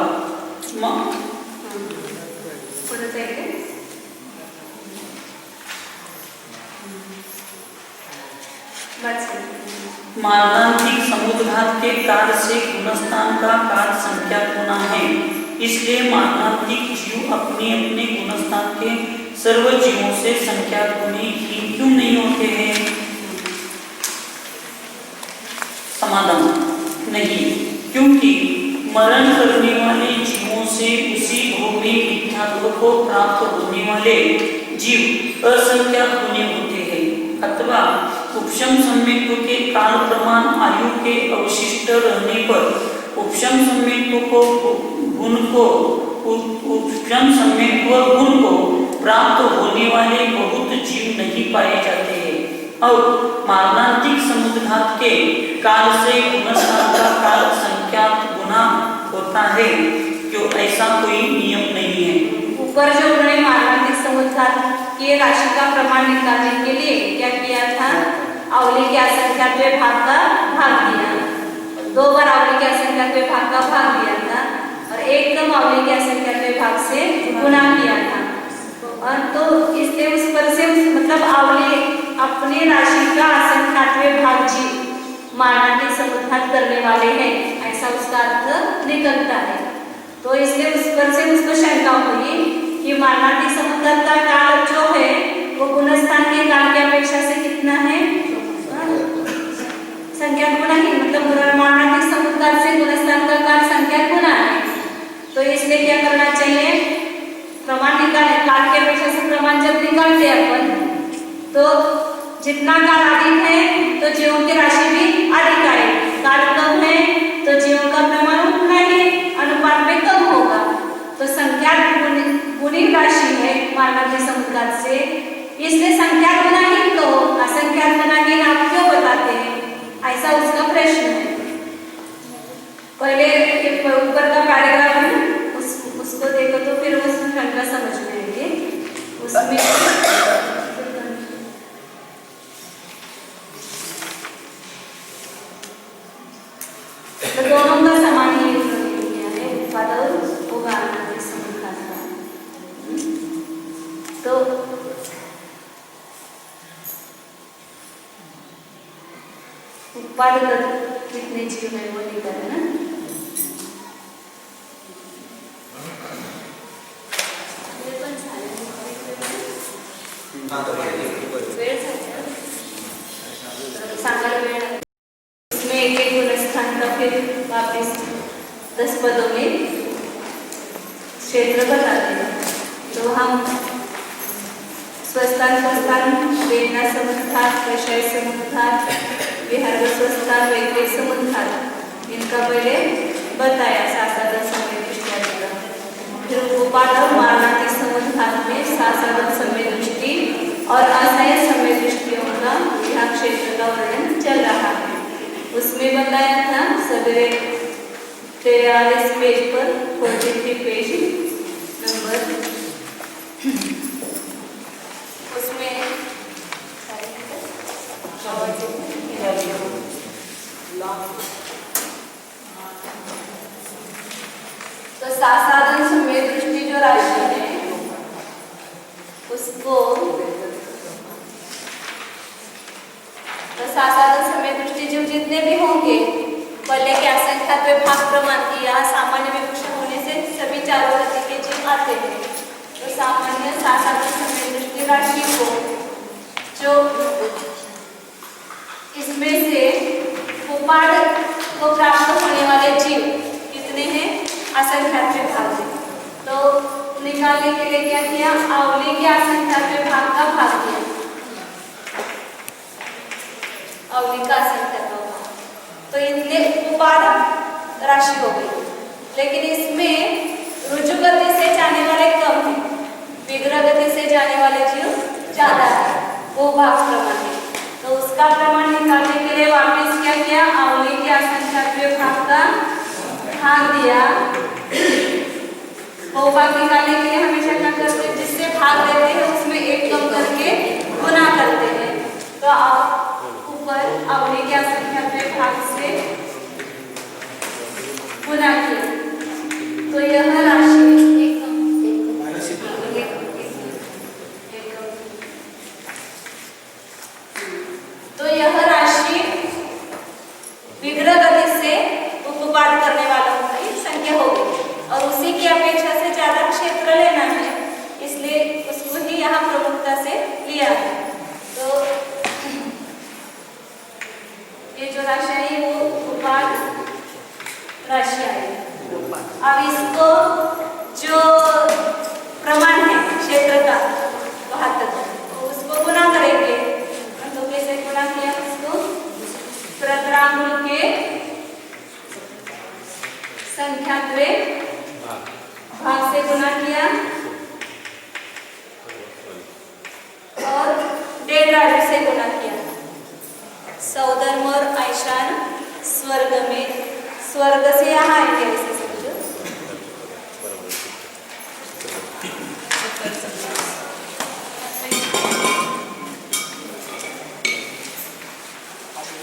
मारणांतिक समुद्घात के काल से गुणस्थान का काल संख्यात होना है, इसलिए मारणांतिक जीव अपने अपने गुणस्थान के सर्व जीवों से संख्यात गुणी ही क्यों नहीं होते हैं? समाधान नहीं, क्योंकि मरण करने वाले जीवों से उसी भोग में मिथ्यात्व को प्राप्त होने वाले जीव असंख्यात गुणी होते हैं अथवा उपशम सम्यक्त्व के काल प्रमाण आयु के अवशिष्ट रहने पर उपशम सम्यक्त्व गुण को प्राप्त होने वाले बहुत जीव नहीं पाए जाते हैं और मारणांतिक समुद्घात के काल से गुणस्थान का काल संख्यात गुना होता है, क्यों ऐसा कोई नियम नहीं है। ऊपर जो उन्होंने मारणांतिक समुद्घात के राशि का प्रमाण निकालने के लिए क्या किया था, अवली के असंख्यात भाग का भाग दिया, 2 बार अवली के असंख्यात भाग का भाग दिया था और एक कम अवली के असंख्यात भाग से गुणा किया था। और तो इसलिए उस पर से मतलब अवली अपने राशि का असंख्यात भाग जीव मारणांतिक समुद्घात करने वाले हैं, ऐसा उसका अर्थ निकलता है। तो इसलिए उस पर से उसको शंका हुई कि मारणांतिक समुद्घात का काल जो है वो गुणस्थान के काल की अपेक्षा से कितना है, संख्यात गुना ही, मतलब मारणांतिक समुद्घात से गुणस्थान का काल संख्यात गुना है। तो इसलिए क्या करना चाहिए, प्रमाण निकाले, काल की अपेक्षा से प्रमाण जब निकालते अपन तो जितना काल अधिक है तो जीवों की राशि भी अधिक आएगी, काल कम है तो जीवों का प्रमाण उतना ही अनुपात में कम होगा। तो संख्यात गुणी राशि है मारणांतिक समुद्घात से, इसलिए संख्यात गुना ही कहो, असंख्यात गुना ही आप क्यों बताते हैं, ऐसा उसका प्रश्न है। पहले ऊपर का पैराग्राफ है उसको देखो तो फिर उसमें शंका समझ में आएगी। उसमें तो दोनों का समान ही किया है, उत्पाद और उगाना समुद्धात का। तो उत्पाद कितने जीव है वो लिखा है ना। इसमें एक एक गुणस्थान का फिर वापिस 10 पदों में क्षेत्र बताते हैं। तो हम स्वस्थान वेदना समुद्धात, विषय समुद्धात, विहर्ग स्वस्थान, वैक्रिक समुद्धात, इनका पहले बताया सासाधन समय दृष्टि। फिर उपाद और मारणाती समुद्धात में सासाधन समय दृष्टि और असहाय समय दृष्टियों का यहाँ क्षेत्र का वर्णन चल रहा है। उसमें बताया था सवेरे 43 पेज पर 43 पेज नंबर, उसमें तो सासाधन समय दृष्टि जो राशि है उसको तो सासाधन समय दृष्टि जो जितने भी होंगे पहले के असंख्यात विभाग प्रमाण की यहाँ सामान्य विभूषण होने से सभी चारों गति के जीव आते हैं। तो सामान्य सासाधन समय दृष्टि राशि को जो इसमें से उपाद को प्राप्त होने वाले जीव कितने हैं, असंख्यात विभाग है। तो निकालने के लिए क्या किया, आवली के असंख्यात विभाग का भाग दिया, आवली का असंख्यात विभाग, तो इनके उपाद राशि हो गई। लेकिन इसमें रुजु गति से जाने वाले कम है, विग्रह गति से जाने वाले जीव ज्यादा है, वो भाग प्रमाण है। तो उसका प्रमाण निकालने के लिए वापस क्या किया, आवली के असंख्यात विभाग का भाग दिया। वो भाग निकालने के लिए हमेशा क्या करते हैं, जिससे भाग देते हैं उसमें एक कम करके गुना करते हैं। तो आप ऊपर आवली के असंख्यात विभाग से गुना किया तो यह राशि तो यह राशि विग्रह गति से उपपाद करने वालों की संख्या होगी और उसी की अपेक्षा से ज्यादा क्षेत्र लेना है, इसलिए उसको ही यहाँ प्रमुखता से लिया है। तो ये जो राशि आई वो उपपाद राशि आई। अब इसको जो प्रमाण है क्षेत्र का 72, तो उसको गुना करेंगे। तो कैसे गुना किया उसको, प्रतरांगुल के संख्यात्वे भाग से गुना किया और 1.5 राशि से गुना किया। सौधर्म और ऐशान स्वर्ग में, स्वर्ग से यहाँ आएंगे ऐसे समझो।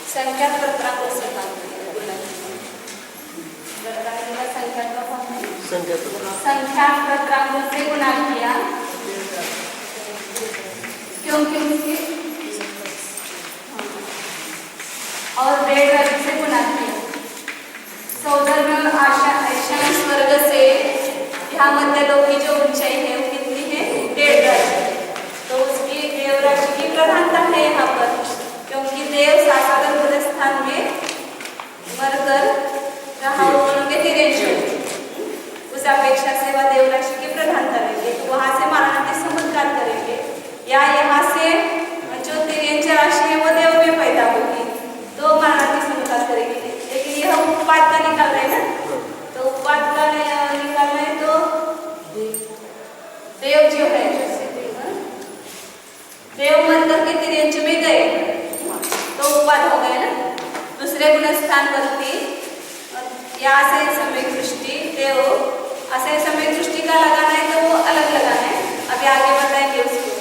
संख्या प्रतरांगुल से गुना संख्या का फॉर्म है, संख्या प्रतरांगुल से गुना किया क्योंकि उसके और 1.5 राशि से गुना किया। सौधर्म और ऐशान स्वर्ग से यहाँ मध्य लोक की जो ऊंचाई है वो कितनी है, 1.5 राशि। तो उसकी देव राशि की प्रधानता है यहाँ पर, क्योंकि देव सासाधन गुणस्थान में मरकर जहाँ उन्होंने 83 उस अपेक्षा से वह देव राशि की प्रधानता लेंगे, तो वहाँ से मारणाती समुद्धात करेंगे, या यहाँ से जो 83 राशि है वो देव में पैदा होगी तो मारणाती समुद्धात करेंगे। लेकिन यह उत्पाद का निकाल रहे हैं ना, तो उत्पाद का निकालना है तो देव जो है देव मरकर के 83 में गए तो उत्पाद हो गए ना। दूसरे गुणस्थान वरती यहाँ से समय दृष्टि देव असह समय दृष्टि का लगाना है तो वो अलग लगाना है, अभी आगे बताएंगे उसको।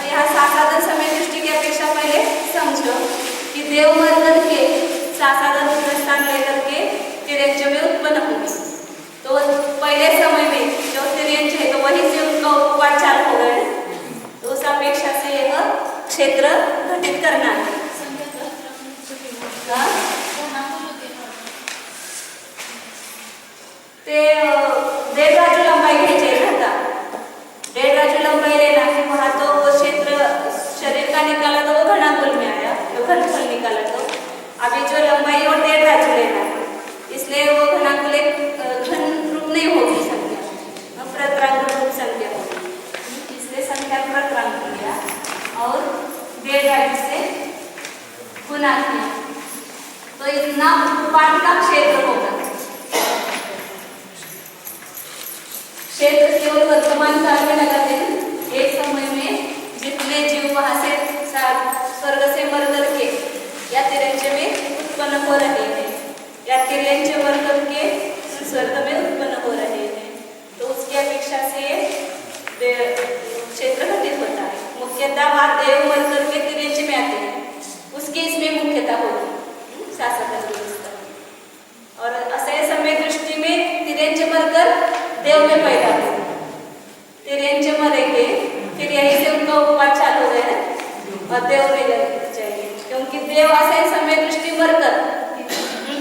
यहाँ सासाधन समय दृष्टि की अपेक्षा पहले समझो कि देव मर करके सासाधन गुणस्थान लेकर के वही से उनका उपवाद चालू हो गए, तो उस अपेक्षा से यह क्षेत्र घटित करना है। हाँ? ते 1.5 राजू लंबाई घ्यायची आहे ना आता 1.5 राजू लंबाई लेना है, वहाँ तो वो क्षेत्र शरीर का निकाला तो वो घनाकुल में आया, तो घनफल निकाला तो अभी जो लंबाई और 1.5 राजू लेना है, इसलिए वो घनाकुल एक घन रूप नहीं होगी संख्या, प्रत्रांग रूप संख्या होगी, इसलिए संख्या प्रत्रांग किया और 1.5 राजू से गुना किया, तो इतना उपपाद का क्षेत्र होगा। क्षेत्र केवल वर्तमान काल में लगाते हैं, एक समय में जितने जीव वहां से स्वर्ग से मर करके या तिरंजे में उत्पन्न हो रहे हैं या तिरंजे मर करके स्वर्ग में उत्पन्न हो रहे हैं, तो उसकी अपेक्षा से क्षेत्र घटित होता है। मुख्यतः वहां देव मर करके तिरंजे में आते हैं, उसकी इसमें मुख्यता होगी शासक व्यवस्था, और असह्य समय दृष्टि में तिरंजे मरकर देव में पैदा हो, तिरंजे मरेंगे, फिर यहीं से उनका उपवाद चालू हो गया और देव में जाएंगे, क्योंकि देव असह्य समय दृष्टि मरकर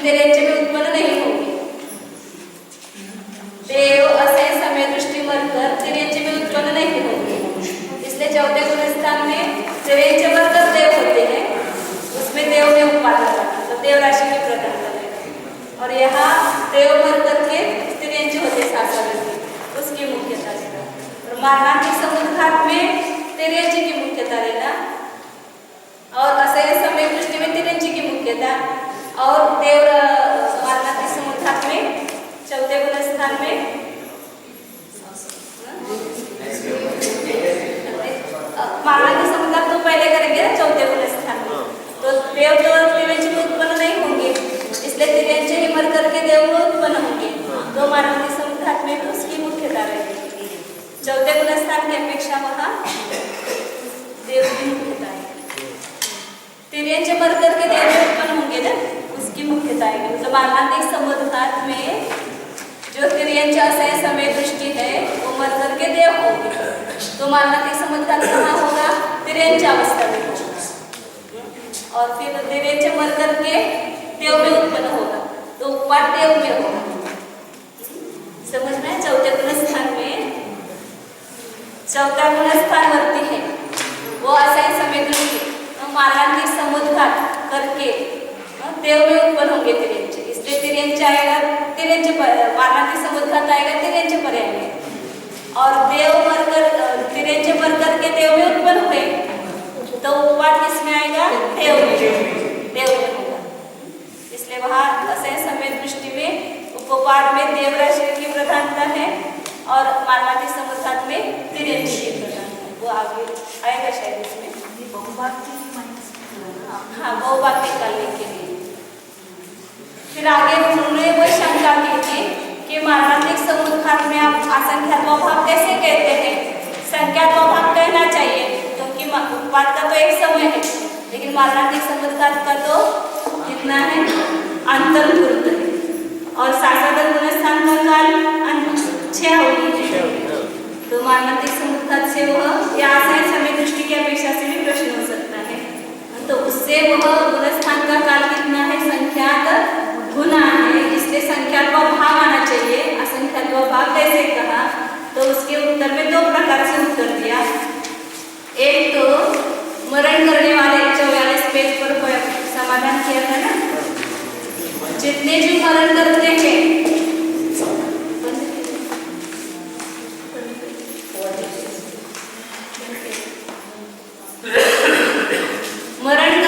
तिरंजे में उत्पन्न नहीं होगी। देव असह्य समय दृष्टि मरकर तिरंजे में उत्पन्न नहीं होगी, इसलिए चौथे गुणस्थान में तिरंजे मरकर देव होते हैं, उसमें देव में उपवाद होता है, तो देव राशि में प्रदान करेगा, और यहाँ देव मर करके तिरंजे होते शासक, उसकी मुख्यता लेना, और मारणांतिक समुद्घात में तिरंजे की मुख्यता लेना, और असह्य समय दृष्टि में तिरंजे की मुख्यता, और देव मारणांतिक समुद्घात में चौथे गुणस्थान में मारणांतिक समुद्घात तो पहले करेंगे ना चौथे गुणस्थान में, तो देव तो तिरंजे में उत्पन्न नहीं होंगे, इसलिए तिरंजे ही मर करके देव में उत्पन्न होंगे, तो मारणांतिक समुद्घात में उसकी मुख्यता रहेगी। चौथे गुणस्थान की अपेक्षा वहाँ देव की मुख्यता है, तिरंजे मर करके देव में उत्पन्न होंगे ना, उसकी मुख्यता है। मतलब मारणांतिक समुद्घात में जो तिरंजे असह्य समय दृष्टि है वो मर करके देव होंगे, तो मारणांतिक समुद्घात कहाँ होगा? तिरंजे अवस्था में होगा, और फिर तिरंजे मर करके देव में उत्पन्न होगा, तो उपवाद देव में होगा। समझ में? चौथे गुणस्थान में चौथा गुणस्थान वर्ती है, वो असह्य समय दृष्टि मारणांतिक समुद्घात करके देव में उत्पन्न होंगे तिरंजे, इसलिए तिरंजे आएगा, तिरंजे पर मारणांतिक समुद्घात आएगा, तिरंजे पर आएंगे, और देव मरकर तिरंजे मर करके देव में उत्पन्न हुए, तो उपवाद किसमें आएगा? देव में होगा, इसलिए वहाँ असह्य समय दृष्टि में उपवाद में देव राशि की प्रधानता है और मारणांतिक समुद्घात में तिरंजे की प्रधानता है, वो आगे आएगा शायद इसमें। हाँ, बहुवाक्य निकालने के लिए फिर आगे उन्होंने वो शंका की थी कि मारणांतिक समुद्घात में आप असंख्यात्व भाव कैसे कहते हैं? संख्यात्व भाव कहना चाहिए, क्योंकि उपवाद का तो एक समय है, लेकिन मारणांतिक समुद्घात का तो कितना है? अंतर्भूत है, और शासक गुणस्थान का काल 6 होगी, तो मारणांतिक समुद्घात से वह या असह्य समय दृष्टि की अपेक्षा से भी प्रश्न हो सकता है, तो उससे वह गुणस्थान का काल कितना है? संख्यात गुना है, इसलिए संख्यात्व भाव आना चाहिए। असंख्यात्व भाव कैसे कहा? तो उसके उत्तर में 2 प्रकार से उत्तर दिया। एक तो मरण करने वाले 44 पेज पर समाधान किया था ना, जितने जो मरण करते हैं